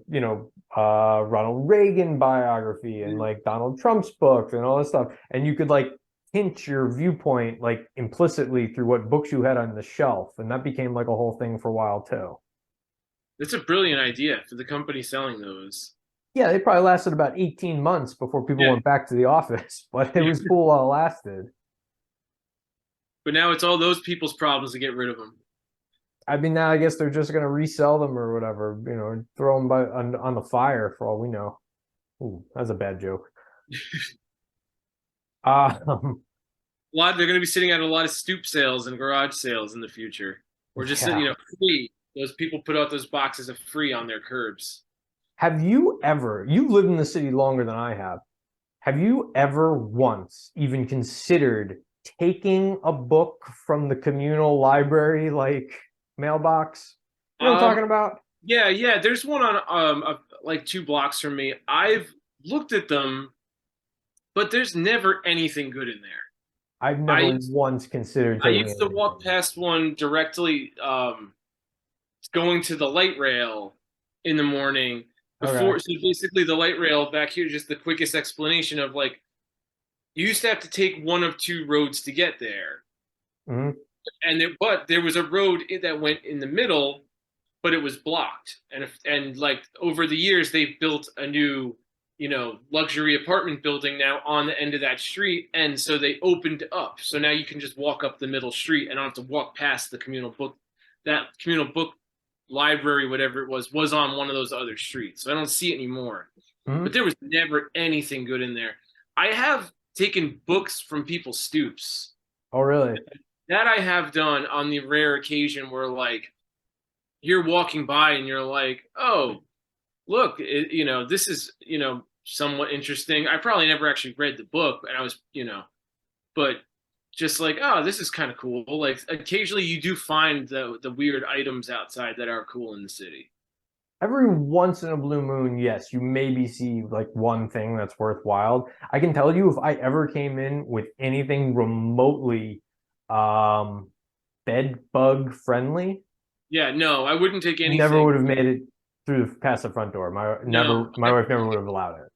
Ronald Reagan biography and like Donald Trump's books and all this stuff. And you could like hint your viewpoint like implicitly through what books you had on the shelf, and that became like a whole thing for a while too. That's a brilliant idea for the company selling those. Yeah, they probably lasted about 18 months before people Yeah. went back to the office, but it was cool while it lasted. But now it's all those people's problems to get rid of them. I mean, now I guess they're just going to resell them or whatever, throw them on the fire for all we know. Ooh, that's a bad joke. Um, They're going to be sitting at a lot of stoop sales and garage sales in the future, or just yeah. free. Those people put out those boxes of free on their curbs. Have you've lived in the city longer than I have you ever once even considered taking a book from the communal library, like mailbox? You know what I'm Um, talking about? yeah, yeah. There's one on like 2 blocks from me. I've looked at them, but there's never anything good in there. I've I never used, once considered I taking used to anything walk from it. past one directly, going to the light rail in the morning Okay. before. So basically, the light rail back here, just the quickest explanation of like you used to have to take one of two roads to get there, Hmm. but there was a road that went in the middle, but it was blocked. And like over the years, they've built a new, luxury apartment building now on the end of that street, and so they opened up. So now you can just walk up the middle street and don't have to walk past the communal book. That communal book library, whatever it was on one of those other streets. So I don't see it anymore. But Hmm. there was never anything good in there. I have taken books from people's stoops. Oh, really? That I have done on the rare occasion where like you're walking by and you're like, oh, look, this is, somewhat interesting. I probably never actually read the book, and I was, but just like, oh, this is kind of cool. Like occasionally you do find the weird items outside that are cool in the city. Every once in a blue moon, yes, you maybe see like one thing that's worthwhile. I can tell you if I ever came in with anything remotely um bed bug friendly, Yeah, no, I wouldn't take never anything. would have made it through past the front door. No, My wife never would have allowed it.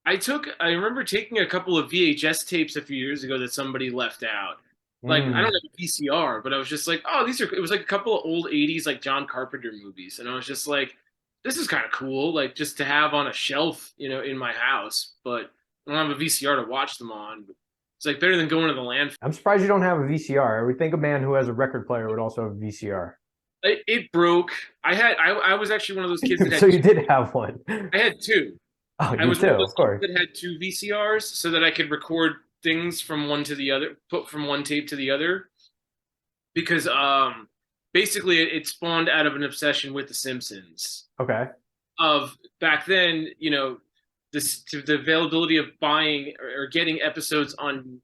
I remember taking a couple of VHS tapes a few years ago that somebody left out. Like I don't Mm. have a VCR, but I was just like, oh, it was like a couple of old 80s like John Carpenter movies. And I was just like, this is kind of cool, like just to have on a shelf, in my house, but I don't have a VCR to watch them on. But it's like better than going to the landfill. I'm surprised you don't have a VCR. I would think a man who has a record player would also have a VCR. It broke. I was actually one of those kids that So had you did have one. I had two. Oh, I you was too, one of of those kids course. that had two VCRs so that I could record things from one to the other, put from one tape to the other, because basically it spawned out of an obsession with The Simpsons. Okay. Of back then, the availability of buying or getting episodes on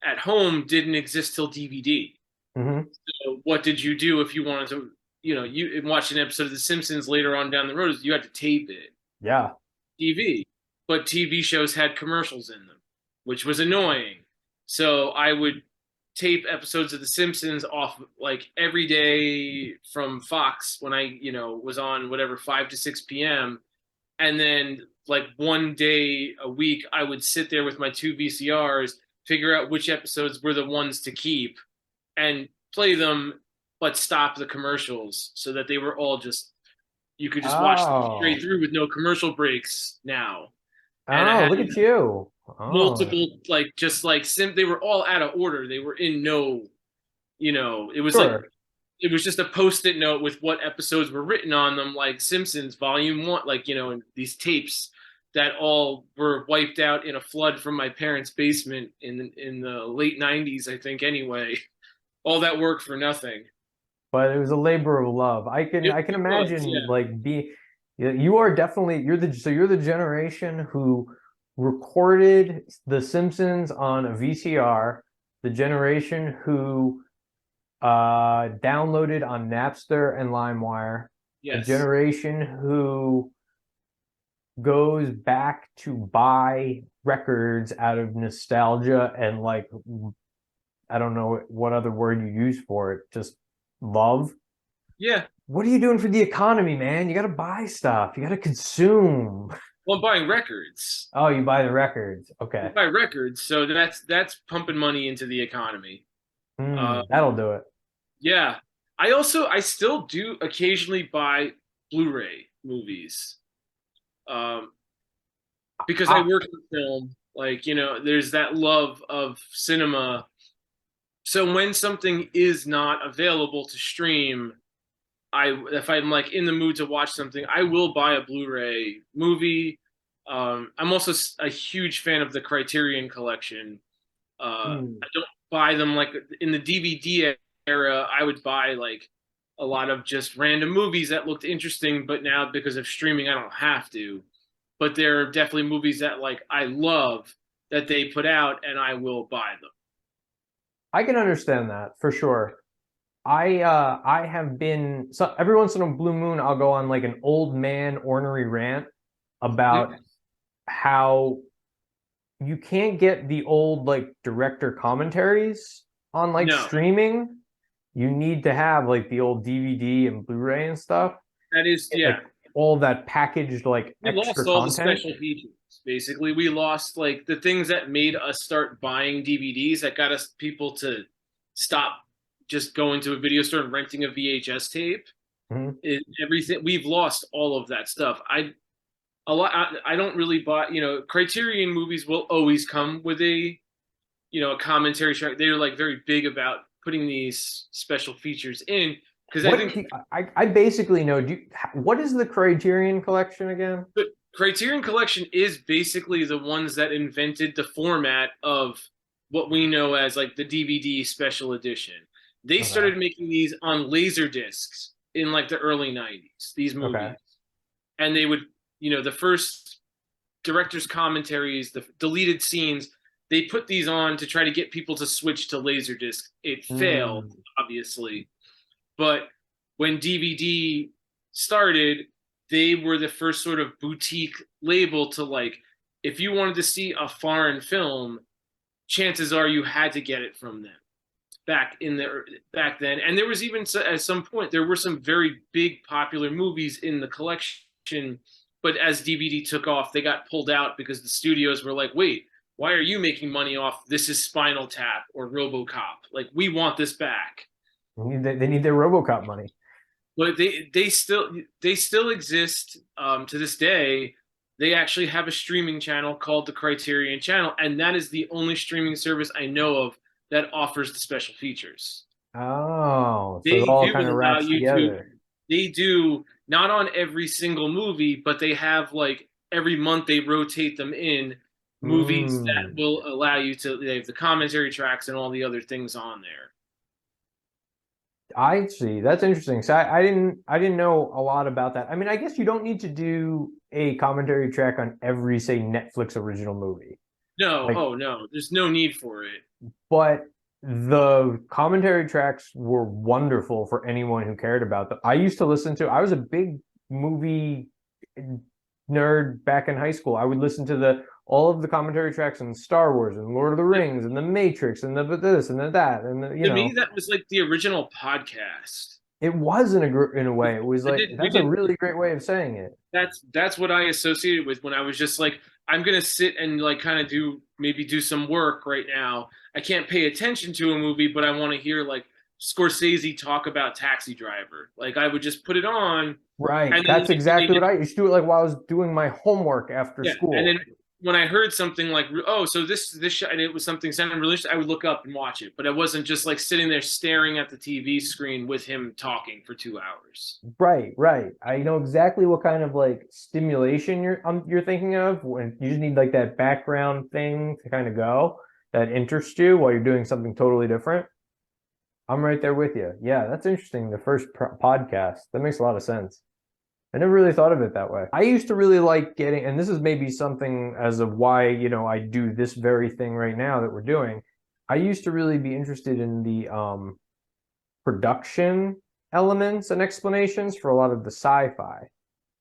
at home didn't exist till DVD. Hmm. So what did you do if you wanted to, you watch an episode of The Simpsons later on down the road? You had to tape it. Yeah. TV, but TV shows had commercials in them, which was annoying. So I would tape episodes of The Simpsons off like every day from Fox when I, was on whatever 5 to 6 p.m. And then like one day a week, I would sit there with my two VCRs, figure out which episodes were the ones to keep and play them, but stop the commercials so that they were all just you could just watch them straight Oh. through with no commercial breaks now. And I Oh, had look at you. Oh, multiple like just like they were all out of order. They were in no, it was like sure. it was just a post-it note with what episodes were written on them, like Simpsons Volume 1, like these tapes that all were wiped out in a flood from my parents' basement in the late 90s, I think anyway. All that work for nothing. But it was a labor of love. I can It was, imagine yeah. like you are definitely you're the generation who recorded The Simpsons on a VCR, the generation who downloaded on Napster and LimeWire, the Yes. generation who goes back to buy records out of nostalgia and like I don't know what other word you use for it, just love. Yeah. What are you doing for the economy, man? You got to buy stuff. You got to consume. Well, I'm buying records. Oh, you buy the records. I Okay. buy records, so that's pumping money into the economy. That'll do it. Yeah. I still do occasionally buy Blu-ray movies. Um, because I I, work in film, like, there's that love of cinema. So when something is not available to stream, if I'm like in the mood to watch something, I will buy a Blu-ray movie. I'm also a huge fan of the Criterion collection. mm, I don't buy them like in the DVD era. I would buy like a lot of just random movies that looked interesting, but now because of streaming, I don't have to. But there are definitely movies that like I love that they put out, and I will buy them. I can understand that for sure. I have been so every once in a blue moon I'll go on like an old man ornery rant about Mhm. how you can't get the old like director commentaries on like No, streaming. You need to have like the old DVD and Blu-ray and stuff. that is, Like yeah. all that packaged like We lost extra all the content. special features. Basically, we lost like the things that made us start buying DVDs, that got us people to stop just going to a video store and renting a VHS tape. Mhm. Everything, we've lost all of that stuff. I don't really buy, Criterion movies will always come with a commentary track. They're like very big about putting these special features in, because I What think do I basically know. What is the Criterion Collection again? the Criterion Collection is basically the ones that invented the format of what we know as like the DVD special edition. They Okay. started making these on laser discs in like the early 90s, these Okay. movies. And they would, the first director's commentaries, the deleted scenes, they put these on to try to get people to switch to Laserdisc. It failed, Mm, obviously, but when DVD started, they were the first sort of boutique label to like, if you wanted to see a foreign film, chances are you had to get it from them back then. And there was even at some point there were some very big popular movies in the collection, but as DVD took off, they got pulled out because the studios were like, wait, why are you making money off This Is Spinal Tap or RoboCop? Like, we want this back. they need their RoboCop money. But they still exist to this day. They actually have a streaming channel called the Criterion Channel, and that is the only streaming service I know of that offers the special features. Oh, so it They all do kind of allow wraps you to, together. they do not on every single movie, but they have like every month they rotate them in movies that Hmm. will allow you to, they have the commentary tracks and all the other things on there. I see. That's interesting. So I didn't know a lot about that. I mean, I guess you don't need to do a commentary track on every, say, Netflix original movie. No, Like, oh no, there's no need for it. but the commentary tracks were wonderful for anyone who cared about them. I used to listen to, I was a big movie nerd back in high school. I would listen to the all of the commentary tracks in Star Wars and Lord of the Rings and the Matrix and the this and the that and the, To me, that was like the original podcast. it was in a way. It was I like did. We that's a did. really great way of saying it. That's what I associated with when I was just like, I'm gonna sit and like kind of do some work right now. I can't pay attention to a movie, but I want to hear like Scorsese talk about Taxi Driver. Like, I would just put it on, Right. and then That's like when they exactly did, what I used to do it like while I was doing my homework after yeah, and school. then when I heard something like, oh, so this show, and it was something sounded really interesting, I would look up and watch it. But I wasn't just like sitting there staring at the TV screen with him talking for 2 hours. Right, right. I know exactly what kind of like stimulation you're thinking of when you just need like that background thing to kind of go that interests you while you're doing something totally different. I'm right there with you. Yeah, that's interesting. The first podcast. That makes a lot of sense. I never really thought of it that way. I used to really like getting, and this is maybe something as of why, I do this very thing right now that we're doing. I used to really be interested in the production elements and explanations for a lot of the sci-fi.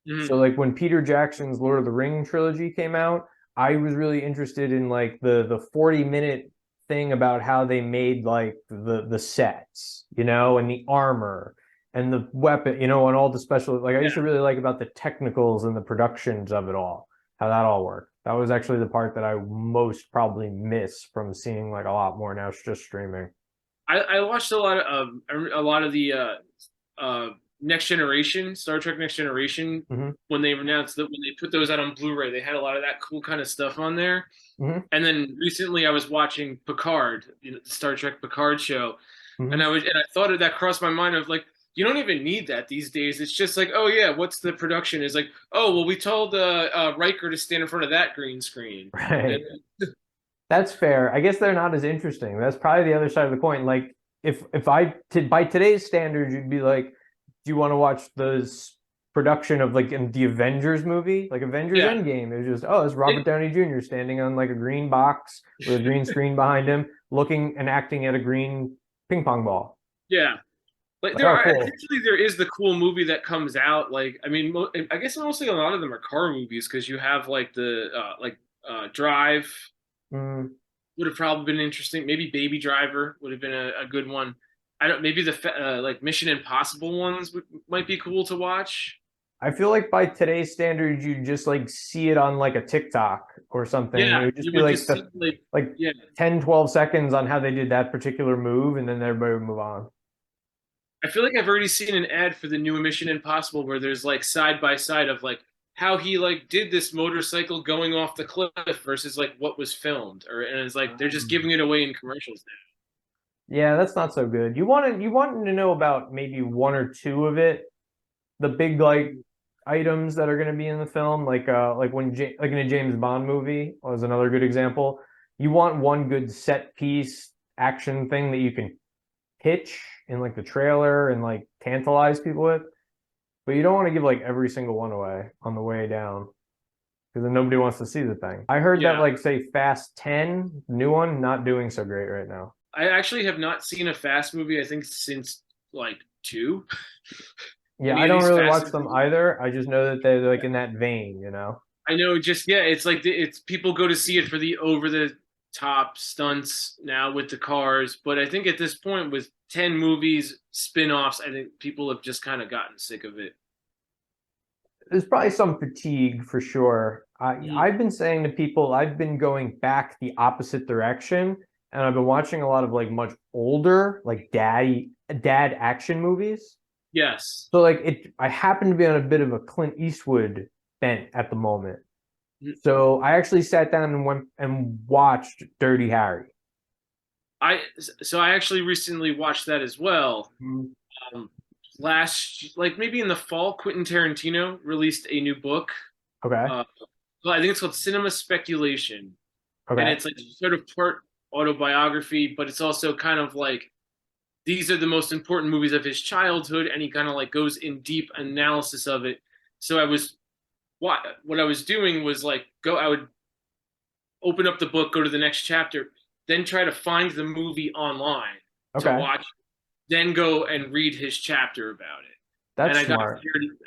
So Mhm. like when Peter Jackson's Lord of the Ring trilogy came out, I was really interested in like the 40-minute thing about how they made like the sets, and the armor and the weapon, and all the special, like I used to Yeah. really like about the technicals and the productions of it all. how that all worked. That was actually the part that I most probably miss from seeing like a lot more now. It's just streaming. I watched a lot of the Next Generation, Star Trek Next Generation, Hmm. when they announced that when they put those out on Blu-ray, they had a lot of that cool kind of stuff on there. Hmm. And then recently I was watching Picard, the Star Trek Picard show, and Hmm. I thought of that crossed my mind of like, you don't even need that these days. It's just like, oh yeah, what's the production? Is like, oh well, we told Riker to stand in front of that green screen. And Right. That's fair. I guess they're not as interesting. That's probably the other side of the coin. Like by today's standards, you'd be like, do you want to watch production of like in the Avengers movie, like Avengers yeah, Endgame? It was just, oh, it's it, Robert Downey Jr. standing on like a green box with a green screen behind him, looking and acting at a green ping pong ball. yeah. Like Like, there oh, are cool. occasionally there is the cool movie that comes out. Like I mean, I guess mostly a lot of them are car movies because you have like the Drive Mm, would have probably been interesting. Maybe Baby Driver would have been a good one. I don't. Maybe the like Mission Impossible ones might be cool to watch. I feel like by today's standards, you just like see it on like a TikTok or something. It Yeah, would just you be would like just see the like like yeah. 10, 12 seconds on how they did that particular move, and then everybody would move on. I feel like I've already seen an ad for the new Mission Impossible where there's like side by side of like how he like did this motorcycle going off the cliff versus like what was filmed, or and it's like they're just giving it away in commercials now. Yeah, that's not so good. You wanted to know about maybe one or two of it, the big like items that are going to be in the film, like like in a James Bond movie was another good example. You want one good set piece action thing that you can pitch in like the trailer and like tantalize people with, but you don't want to give like every single one away on the way down because then nobody wants to see the thing. I heard that Yeah, like say Fast 10, new one, not doing so great right now. I actually have not seen a Fast movie. I think since like two, Yeah, any I of don't these really Fast watch and them Furious. either. I just know that they're like in that vein, you know? I know, just yeah, it's like it's people go to see it for the over the top stunts now with the cars, but I think at this point with 10 movies, spin-offs, I think people have just kind of gotten sick of it. There's probably some fatigue for sure. Mm. I've been saying to people, I've been going back the opposite direction, and I've been watching a lot of like much older, like dad action movies. Yes. So like I happen to be on a bit of a Clint Eastwood bent at the moment. Mm. So I actually sat down and went and watched Dirty Harry. I so I actually recently watched that as well. Mm. Um, last like maybe in the fall, Quentin Tarantino released a new book. Okay. Uh, well, I think it's called Cinema Speculation, and Okay. it's like sort of part autobiography, but it's also kind of like these are the most important movies of his childhood, and he kind of like goes in deep analysis of it. So what I was doing was like I would open up the book, go to the next chapter, then try to find the movie online to Okay. watch, then go and read his chapter about it. And That's smart.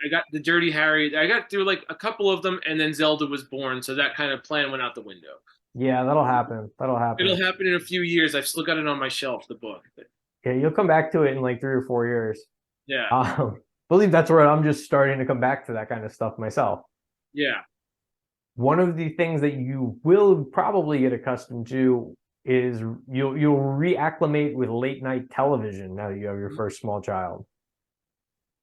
I got the Dirty Harry. I got through like a couple of them, and then Zelda was born, so that kind of plan went out the window. Yeah, that'll happen. That'll It'll happen. happen in a few years. I've still got it on my shelf, the book. But Yeah, you'll come back to it in like 3 or 4 years. yeah, Believe that's where I'm just starting to come back to that kind of stuff myself. yeah, One of the things that you will probably get accustomed to is you'll reacclimate with late night television now that you have your first small child.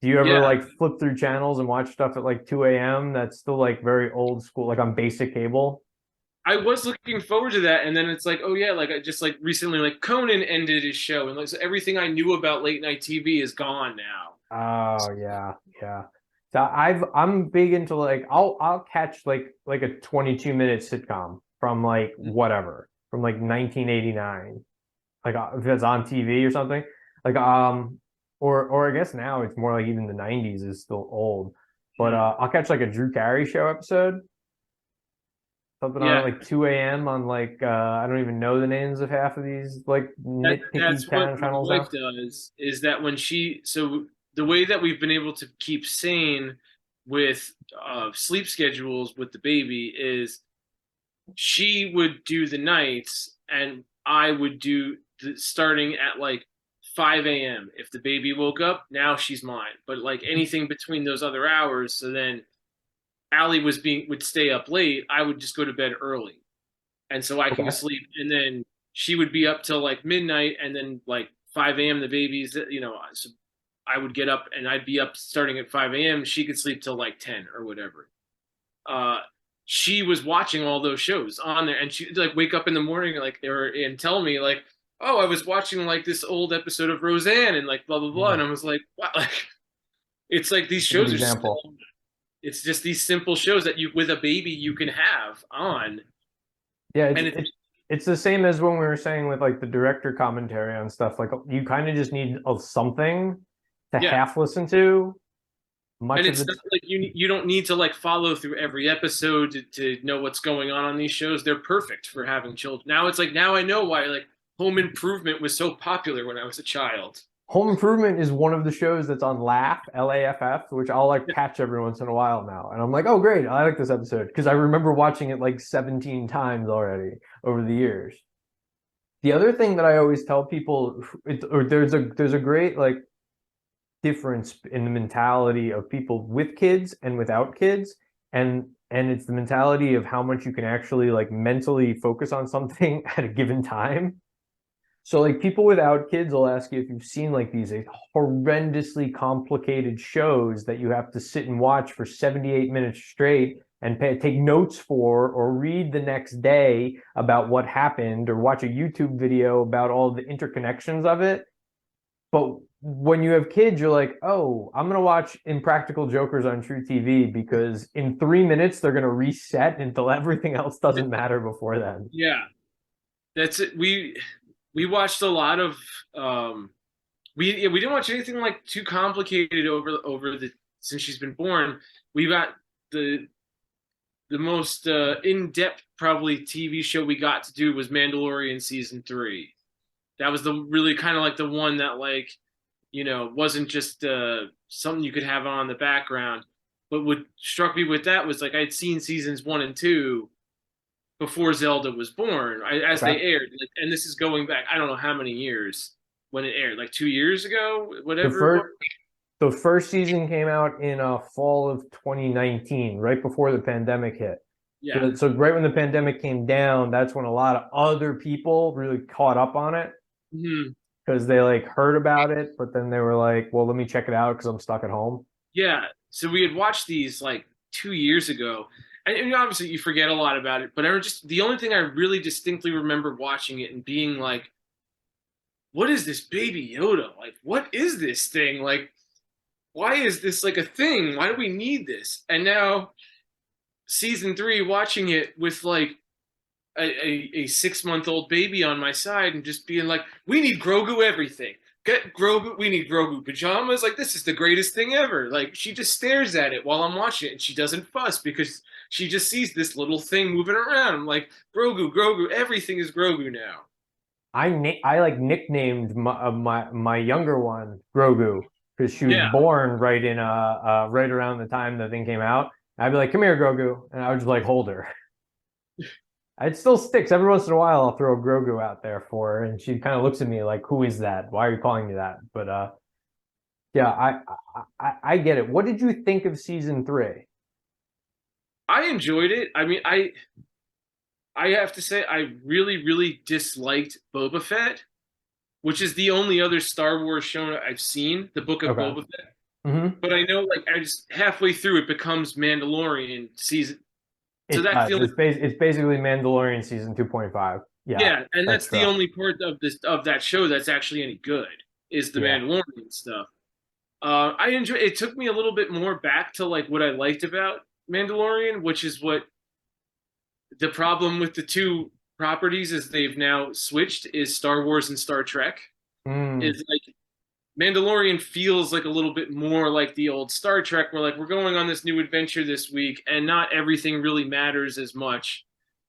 Do you ever yeah. like flip through channels and watch stuff at like 2 a.m. that's still like very old school, like on basic cable? I was looking forward to that, and then it's like, oh yeah, like I just like recently, like Conan ended his show, and like so everything I knew about late night TV is gone now. Oh yeah, yeah. So I'm big into like I'll catch like a 22-minute sitcom from like whatever from like 1989, like if it's on TV or something, like or I guess now it's more like even the 90s is still old, but Hmm. I'll catch like a Drew Carey show episode, something on at Yeah, like 2 a.m. on like I don't even know the names of half of these like that's nitpicky what my channels wife now. does. Is that when the way that we've been able to keep sane with sleep schedules with the baby is she would do the nights and I would do the starting at like 5 a.m. If the baby woke up, now she's mine. But like anything between those other hours, so then Allie would stay up late, I would just go to bed early, and so I can go Okay. sleep, and then she would be up till like midnight, and then like 5 a.m. the babies, so I would get up and I'd be up starting at 5 a.m. She could sleep till like 10 or whatever. Uh, she was watching all those shows on there, and she'd like wake up in the morning like and tell me like, "Oh, I was watching like this old episode of Roseanne and like blah blah blah," and Mm, I was like, "What?" Like, it's like these that's a good shows are example. still. It's just these simple shows that you with a baby you can have on, Yeah, and it's it's the same as when we were saying with like the director commentary on stuff. Like you kind of just need something to yeah. half listen to. And Much of it's the not like you don't need to like follow through every episode to know what's going on these shows. They're perfect for having children. Now it's like now I know why like Home Improvement was so popular when I was a child. Home Improvement is one of the shows that's on Laugh, Laff, which I'll like catch every once in a while now. And I'm like, oh great, I like this episode because I remember watching it like 17 times already over the years. The other thing that I always tell people, or there's a great like difference in the mentality of people with kids and without kids, and it's the mentality of how much you can actually like mentally focus on something at a given time. So like people without kids will ask you if you've seen like these horrendously complicated shows that you have to sit and watch for 78 minutes straight and take notes for or read the next day about what happened or watch a YouTube video about all the interconnections of it. But when you have kids, you're like, oh, I'm gonna watch Impractical Jokers on True TV because in 3 minutes they're gonna reset until everything else doesn't matter before then. Yeah, that's it. We watched a lot of we didn't watch anything like too complicated over the since she's been born. We got the the most in-depth probably TV show we got to do was Mandalorian season 3. That was the really kind of like the one that like wasn't just something you could have on in the background. But what struck me with that was like I'd seen seasons 1 and 2 before Zelda was born, as Okay. they aired, like, and this is going back I don't know how many years when it aired, like 2 years ago, The whatever it was. first the first season came out in fall of 2019, right before the pandemic hit. Yeah. So right when the pandemic came down, that's when a lot of other people really caught up on it Mhm. because they like heard about it, but then they were like, well, let me check it out because I'm stuck at home. Yeah. So we had watched these like 2 years ago. And obviously you forget a lot about it, but I just the only thing I really distinctly remember watching it and being like, what is this baby Yoda? Like, what is this thing? Like, why is this like a thing? Why do we need this? And now season 3, watching it with like a 6 month old baby on my side and just being like, we need Grogu everything. Get Grogu, we need Grogu pajamas. Like, this is the greatest thing ever. Like, she just stares at it while I'm watching it and she doesn't fuss because she just sees this little thing moving around. I'm like, Grogu, Grogu, everything is Grogu now. I like nicknamed my younger one Grogu because she was Yeah. born right around the time the thing came out. I'd be like, "Come here, Grogu," and I would just like hold her. It still sticks. Every once in a while, I'll throw Grogu out there for her, and she kind of looks at me like, "Who is that? Why are you calling me that?" But yeah, I get it. What did you think of season three? I enjoyed it. I mean, I have to say I really, really disliked Boba Fett, which is the only other Star Wars show I've seen, the Book of Okay. Boba Fett. Mm-hmm. But I know, like, I just halfway through it becomes Mandalorian season. So It that's the does. only, It's basically Mandalorian season 2.5. Yeah, yeah, and that's that's the true. only part of this of that show that's actually any good is the Yeah. Mandalorian stuff. I enjoy. It took me a little bit more back to like what I liked about Mandalorian, which is what the problem with the two properties is they've now switched is Star Wars and Star Trek. Mm, Is like Mandalorian feels like a little bit more like the old Star Trek, where like we're going on this new adventure this week, and not everything really matters as much.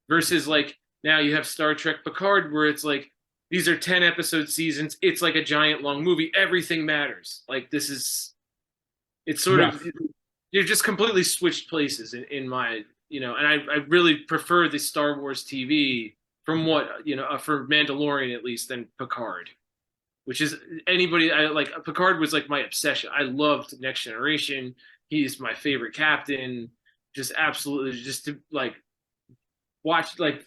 Versus like now you have Star Trek Picard, where it's like these are 10 episode seasons. It's like a giant long movie. Everything matters. Like this is it's sort of yes. you're just completely switched places in my and I really prefer the Star Wars TV from what for Mandalorian at least than Picard, which is anybody I like. Picard was like my obsession. I loved Next Generation. He's my favorite captain. just absolutely just to like watch like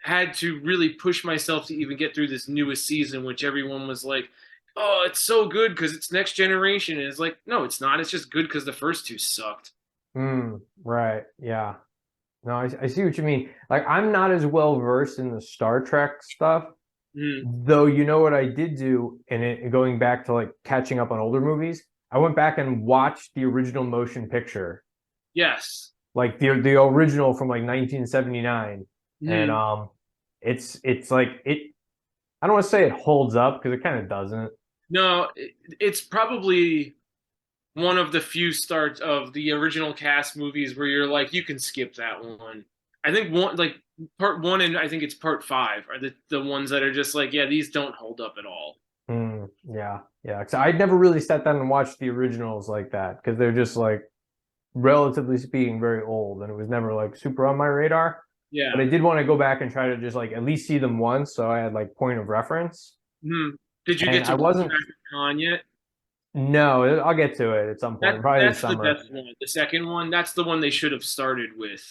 had to really push myself to even get through this newest season, which everyone was like, "Oh, it's so good because it's next generation." And it's like, no, it's not. It's just good because the first two sucked. Right. Yeah. No, I see what you mean. Like, I'm not as well versed in the Star Trek stuff, Mm, though. You know what I did do, and going back to like catching up on older movies, I went back and watched the original motion picture, yes. like the original from like 1979, and Mm, it's like it. I don't want to say it holds up because it kind of doesn't. no, it's probably one of the few starts of the original cast movies where you're like, you can skip that one. I think one like part one and I think it's part five are the ones that are just like, yeah, these don't hold up at all. Yeah, yeah. 'Cause I'd never really sat down and watched the originals like that because they're just like, relatively speaking, very old, and it was never like super on my radar. But Yeah. I did want to go back and try to just like at least see them once, so I had like point of reference. Hmm. Did you And get to I watch wasn't. Wrath of Khan yet? No, I'll get to it at some point, probably this That's the summer. best one. The second one, that's the one they should have started with.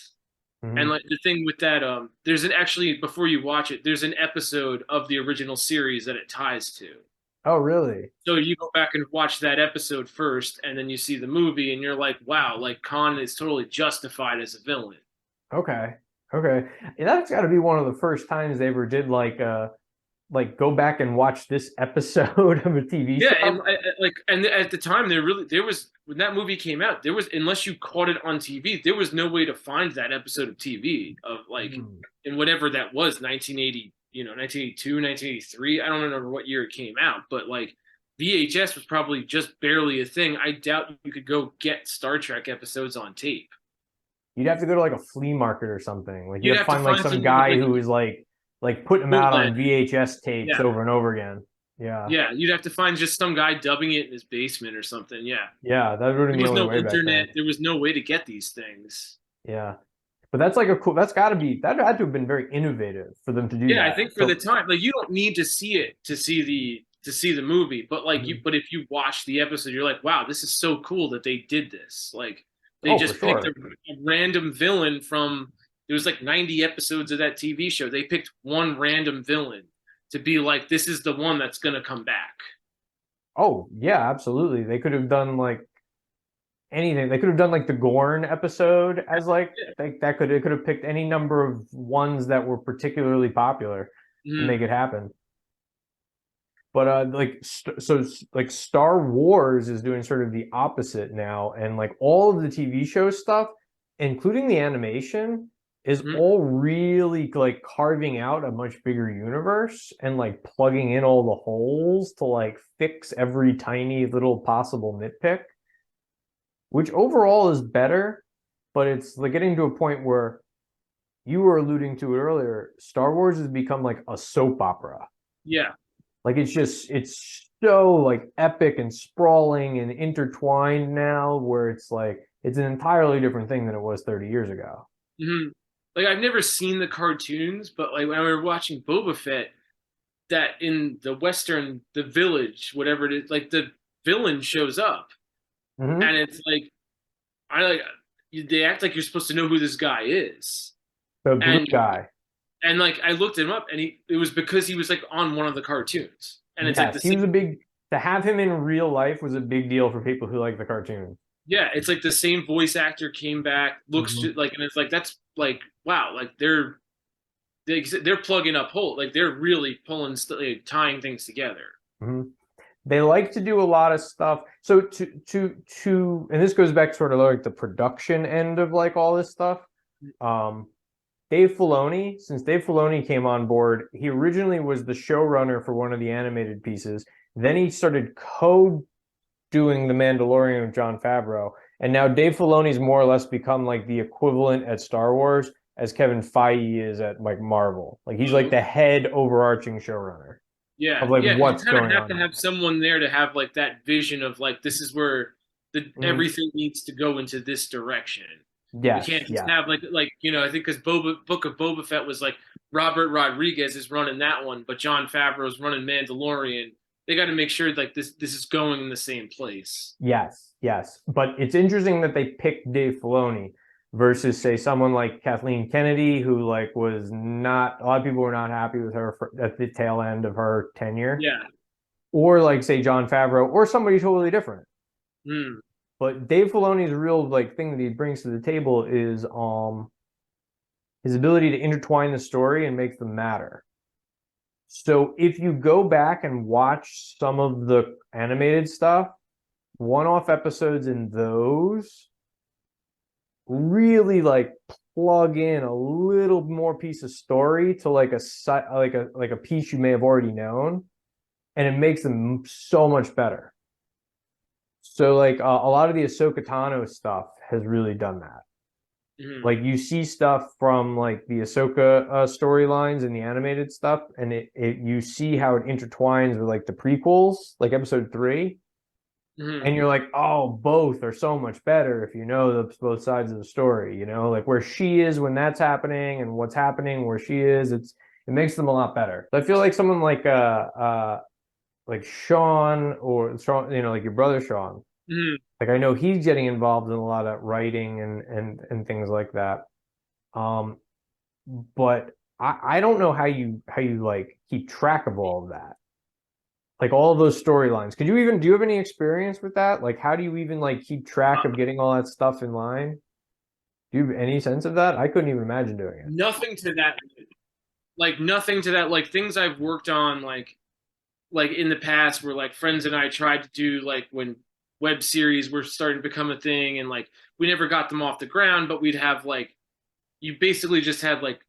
And Hmm. like the thing with that, there's an actually before you watch it, there's an episode of the original series that it ties to. Oh, really? So you go back and watch that episode first, and then you see the movie, and you're like, wow, like Khan is totally justified as a villain. Okay. Okay. Yeah, that's got to be one of the first times they ever did like go back and watch this episode of a TV Yeah, show. and like, and at the time, there was when that movie came out, there was unless you caught it on TV, there was no way to find that episode of TV of like Hmm. in whatever that was, 1980, 1982, 1983. I don't remember what year it came out, but like VHS was probably just barely a thing. I doubt you could go get Star Trek episodes on tape. You'd have to go to like a flea market or something. Like you You'd have to have to find like find some something with guy like who is like putting them out bootleg. on VHS tapes Yeah. over and over again. Yeah. Yeah, you'd have to find just some guy dubbing it in his basement or something. Yeah. Yeah, that would have been There the was only no way back internet. then. There was no way to get these things. Yeah. But that's like a cool, that's got to be, that had to have been very innovative for them to do Yeah, I that. think for the So, time, like you don't need to see it to see the movie, but like mhm. but if you watch the episode, you're like, wow, this is so cool that they did this. Like they Oh, for just picked sure. a random villain from there was like 90 episodes of that TV show. They picked one random villain to be like, this is the one that's gonna come back. Oh, yeah, absolutely. They could have done like anything. They could have done like the Gorn episode as like Yeah. that could, it could have picked any number of ones that were particularly popular to Mhm. make it happen. But like Star Wars is doing sort of the opposite now, and like all of the TV show stuff, including the animation, is Mhm. all really like carving out a much bigger universe and like plugging in all the holes to like fix every tiny little possible nitpick, which overall is better, but it's like getting to a point where you were alluding to it earlier. Star Wars has become like a soap opera. Yeah. Like it's so like epic and sprawling and intertwined now where it's like it's an entirely different thing than it was 30 years ago. Mhm. Like I've never seen the cartoons, but like when we were watching Boba Fett, that in the Western, the village, whatever it is, like the villain shows up, and Hmm. it's like I like they act like you're supposed to know who this guy is, The blue and guy. like I looked him up, and it was because he was like on one of the cartoons, and it's like the Yes, he was same. a big to have him in real life was a big deal for people who like the cartoon. Yeah, it's like the same voice actor came back, looks Hmm. just like, and it's like that's like wow, like they're plugging up hole, like they're really pulling like, tying things together. Hmm. They like to do a lot of stuff. So and this goes back sort of like the production end of like all this stuff. Um, Dave Filoni, since Dave Filoni came on board, he originally was the showrunner for one of the animated pieces. Then he started co-doing The Mandalorian with Jon Favreau. And now Dave Filoni's more or less become like the equivalent at Star Wars as Kevin Feige is at like Marvel. Like he's like the head overarching showrunner Yeah, of like yeah, because you what's kind of going have on to right have someone there to have like that vision of like this is where the now. everything needs to go into this direction. You Yes, can't just yeah. have like I think because Book of Boba Fett was like Robert Rodriguez is running that one, but John Favreau's running Mandalorian. They got to make sure like this is going in the same place. Yes, yes. But it's interesting that they picked Dave Filoni versus say someone like Kathleen Kennedy, who like was not, a lot of people were not happy with her at the tail end of her tenure, Yeah. or like say Jon Favreau, or somebody totally different. Mm. But Dave Filoni's real like thing that he brings to the table is his ability to intertwine the story and make them matter. So if you go back and watch some of the animated stuff, one-off episodes in those really like plug in a little more piece of story to like a piece you may have already known, and it makes them so much better. So like a lot of the Ahsoka Tano stuff has really done that. Mm. Like you see stuff from like the Ahsoka storylines and the animated stuff, and it you see how it intertwines with like the prequels, like episode 3, Mm. and you're like, oh, both are so much better if you know both sides of the story, you know, like where she is when that's happening and what's happening where she is, it makes them a lot better. So I feel like someone like Sean, or Sean, you know, like your brother Sean, Mm. like I know he's getting involved in a lot of writing and things like that. Um, but I don't know how you like keep track of all of that. Like all of those storylines. Could you even do you have any experience with that? Like how do you even like keep track of getting all that stuff in line? Do you have any sense of that? I couldn't even imagine doing it. Nothing to that. Like nothing to that. Like things I've worked on, like in the past, where like friends and I tried to do like when web series were starting to become a thing, and like we never got them off the ground, but we'd have like you basically just had like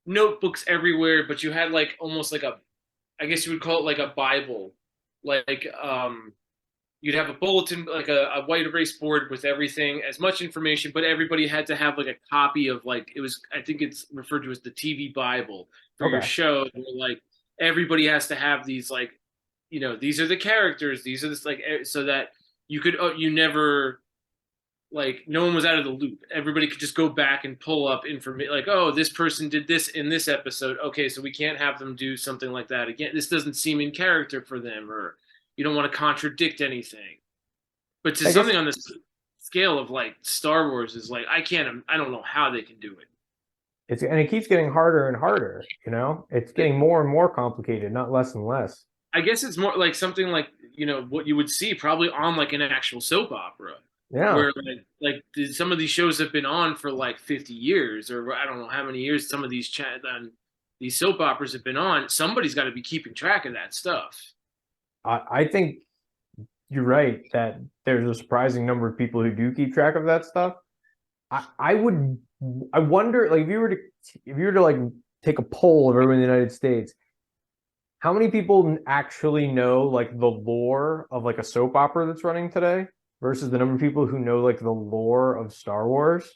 notebooks everywhere, but you had like almost like a, I guess you would call it like a Bible, like you'd have a bulletin, like a white erase board with everything, as much information, but everybody had to have like a copy of like, it was, I think it's referred to as the TV Bible for your Okay. show. Where like everybody has to have these like, these are the characters, these are this like, so that you could, you never, like no one was out of the loop. Everybody could just go back and pull up information, like, oh, this person did this in this episode. Okay, so we can't have them do something like that again. This doesn't seem in character for them, or you don't want to contradict anything. But to I guess something on this scale of like Star Wars is like, I don't know how they can do it. and it keeps getting harder and harder, you know? It's getting more and more complicated, not less and less. I guess it's more like something like what you would see probably on like an actual soap opera, Yeah. where some of these shows have been on for like 50 years, or I don't know how many years some of these soap operas have been on. Somebody's got to be keeping track of that stuff. I think you're right that there's a surprising number of people who do keep track of that stuff. I would I wonder like if you were to like take a poll of everyone in the United States, how many people actually know like the lore of like a soap opera that's running today versus the number of people who know like the lore of Star Wars?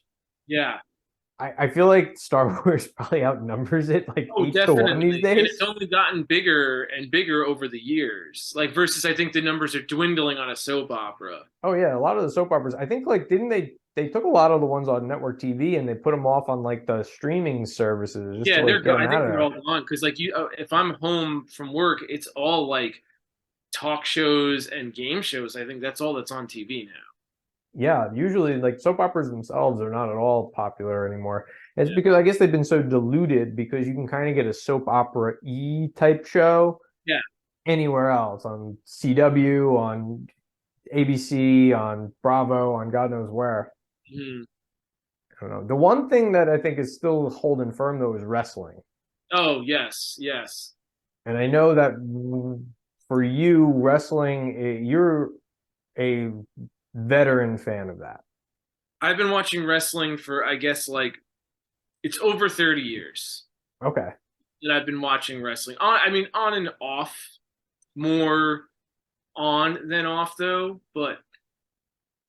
Yeah. I feel like Star Wars probably outnumbers it like Oh, 8-1 these definitely. And it's days. only gotten bigger and bigger over the years. Like versus I think the numbers are dwindling on a soap opera. Oh yeah, a lot of the soap operas. I think like didn't they took a lot of the ones on network TV and they put them off on like the streaming services just to Yeah, like get them I out think of they're all there. gone because like if I'm home from work, it's all like talk shows and game shows. I think that's all that's on TV now. Yeah, usually like soap operas themselves are not at all popular anymore. It's Yeah. because I guess they've been so diluted because you can kind of get a soap opera E type show Yeah. anywhere else on CW, on ABC, on Bravo, on God knows where. Mhm. I don't know. The one thing that I think is still holding firm though is wrestling. Oh, yes, yes. And I know that for you, wrestling, you're a veteran fan of that. I've been watching wrestling for I guess like it's over 30 years Okay. that I've been watching wrestling. I mean on and off, more on than off though, but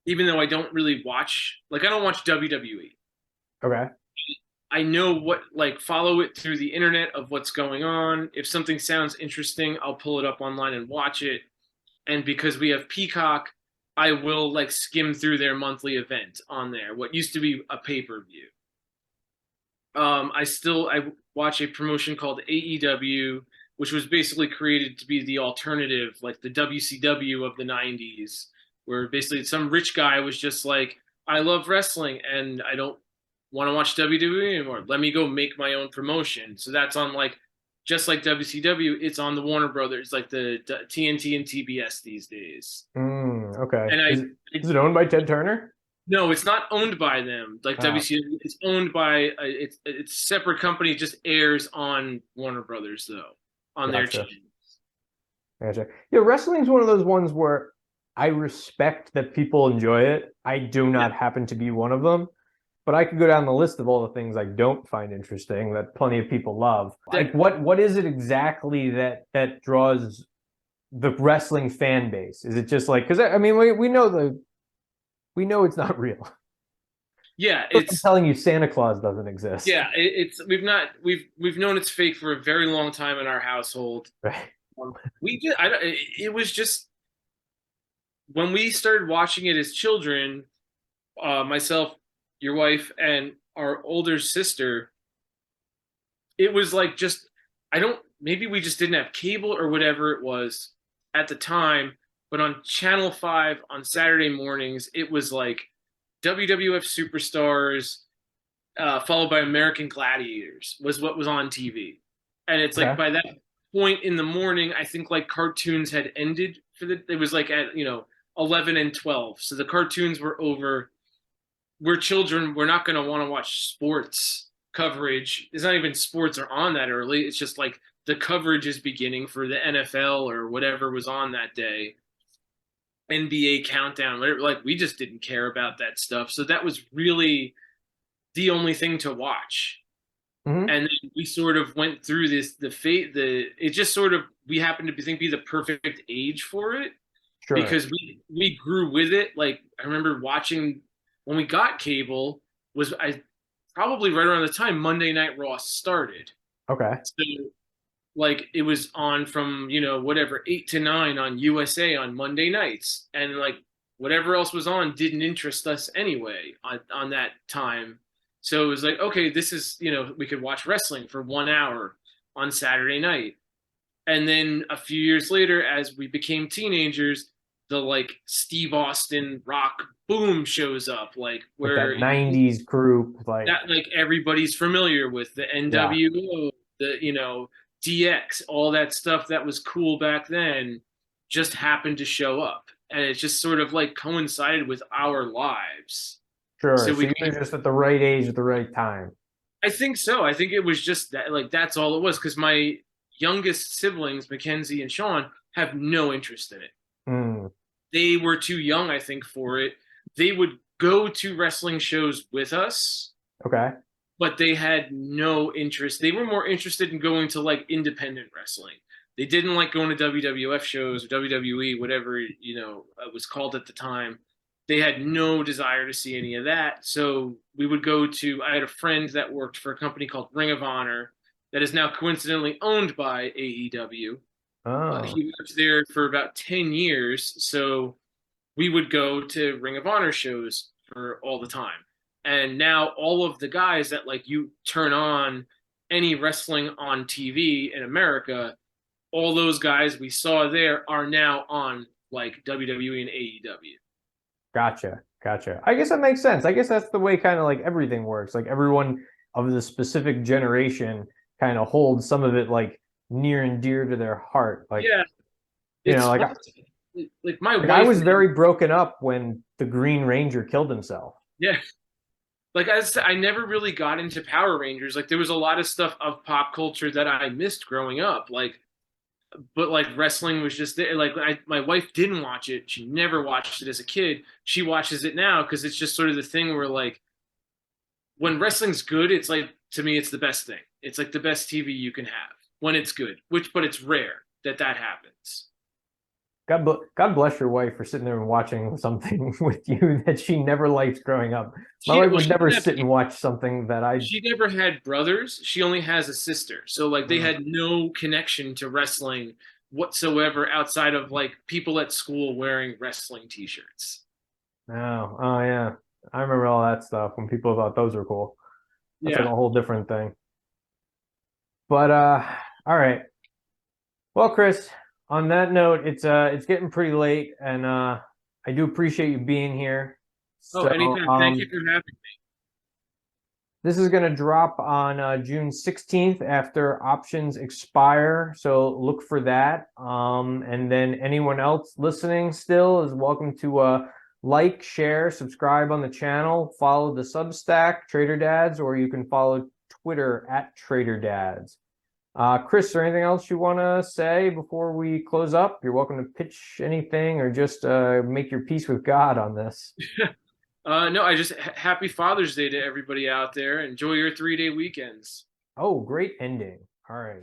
even though I don't really watch, like I don't watch WWE. Okay. I know what, like, follow it through the internet of what's going on. If something sounds interesting, I'll pull it up online and watch it. And because we have Peacock, I will like skim through their monthly event on there, what used to be a pay-per-view. I watch a promotion called AEW, which was basically created to be the alternative, like the WCW of the 90s, where basically some rich guy was just like, I love wrestling and I don't want to watch WWE anymore. Let me go make my own promotion. So that's on like just like WCW, it's on the Warner Brothers, like the TNT and TBS these days. Okay. And Is it owned by Ted Turner? no, it's not owned by them. Like Oh, WCW, it's owned by it's a separate company. It just airs on Warner Brothers though, on their gotcha. channel. Gotcha. Yeah, wrestling's one of those ones where I respect that people enjoy it. I do Yeah, not happen to be one of them, but I could go down the list of all the things I don't find interesting that plenty of people love. that Like what is it exactly that draws the wrestling fan base? Is it just like because I mean we know it's not real. yeah, I'm telling you Santa Claus doesn't exist. it's we've known it's fake for a very long time in our household. Right. We just it was just when we started watching it as children, myself, your wife, and our older sister, it was like just I don't maybe we just didn't have cable or whatever it was at the time, but on Channel 5 on Saturday mornings, it was like WWF superstars followed by American Gladiators was what was on TV. And it's like Okay. by that point in the morning, I think like cartoons had ended for the it was like at 11 and 12. So the cartoons were over. We're children, we're not going to want to watch sports coverage. It's not even sports are on that early. It's just like the coverage is beginning for the NFL or whatever was on that day. NBA countdown, whatever. Like we just didn't care about that stuff. So that was really the only thing to watch. Hmm. And then we sort of went through this the fate the it just sort of we happened to think be the perfect age for it Sure. because we grew with it. Like I remember watching when we got cable was I probably right around the time Monday Night Raw started. Okay. So like it was on from whatever 8 to 9 on USA on Monday nights, and like whatever else was on didn't interest us anyway on that time. So it was like okay, this is we could watch wrestling for 1 hour on Saturday night, and then a few years later, as we became teenagers, the like Steve Austin Rock Boom shows up, like Like where that 90s group, like that like everybody's familiar with the yeah, NWO, the DX, all that stuff that was cool back then just happened to show up. And it just sort of like coincided with our lives. sure. So So we you were just at the right age at the right time. I think so. I think it was just that like that's all it was because my youngest siblings, Mackenzie and Sean, have no interest in it. Mm, They were too young, I think, for it. They would go to wrestling shows with us, okay. but they had no interest. They were more interested in going to like independent wrestling. They didn't like going to WWF shows or WWE, whatever it was called at the time. They had no desire to see any of that. So we would go to. I had a friend that worked for a company called Ring of Honor that is now coincidentally owned by AEW. Oh, He worked there for about 10 years, so we would go to Ring of Honor shows for all the time. And now all of the guys that like you turn on any wrestling on TV in America, all those guys we saw there are now on like WWE and AEW. gotcha. Gotcha. I guess that makes sense. I guess that's the way kind of like everything works. Like everyone of the specific generation kind of holds some of it like near and dear to their heart. Yeah, You know, it's like fun. Like my I wife, was very broken up when the Green Ranger killed himself. yeah. Like I never really got into Power Rangers. Like there was a lot of stuff of pop culture that I missed growing up. Like but like wrestling was just there. Like my wife didn't watch it. She never watched it as a kid. She watches it now because it's just sort of the thing where like when wrestling's good, it's like to me it's the best thing. It's like the best TV you can have when it's good. Which but it's rare that that happens. God bless your wife for sitting there and watching something with you that she never liked growing up. My She wife well would she never didn't have sit and watch something that I. she never had brothers. She only has a sister. So like they Oh, had no connection to wrestling whatsoever outside of like people at school wearing wrestling t-shirts. no. Oh yeah, I remember all that stuff when people thought those were cool. That's like Yeah. a whole different thing. But all right. Well, Chris, on that note, it's getting pretty late, and I do appreciate you being here. Oh, So anytime. Thank you for having me. This is going to drop on June 16th after options expire. So look for that. And then anyone else listening still is welcome to like, share, subscribe on the channel, follow the Substack, Trader Dads, or you can follow Twitter at Trader Dads. Chris, is there anything else you want to say before we close up? You're welcome to pitch anything or just make your peace with God on this. No, I just happy Father's Day to everybody out there. Enjoy your 3-day weekends. Oh, great ending. All right.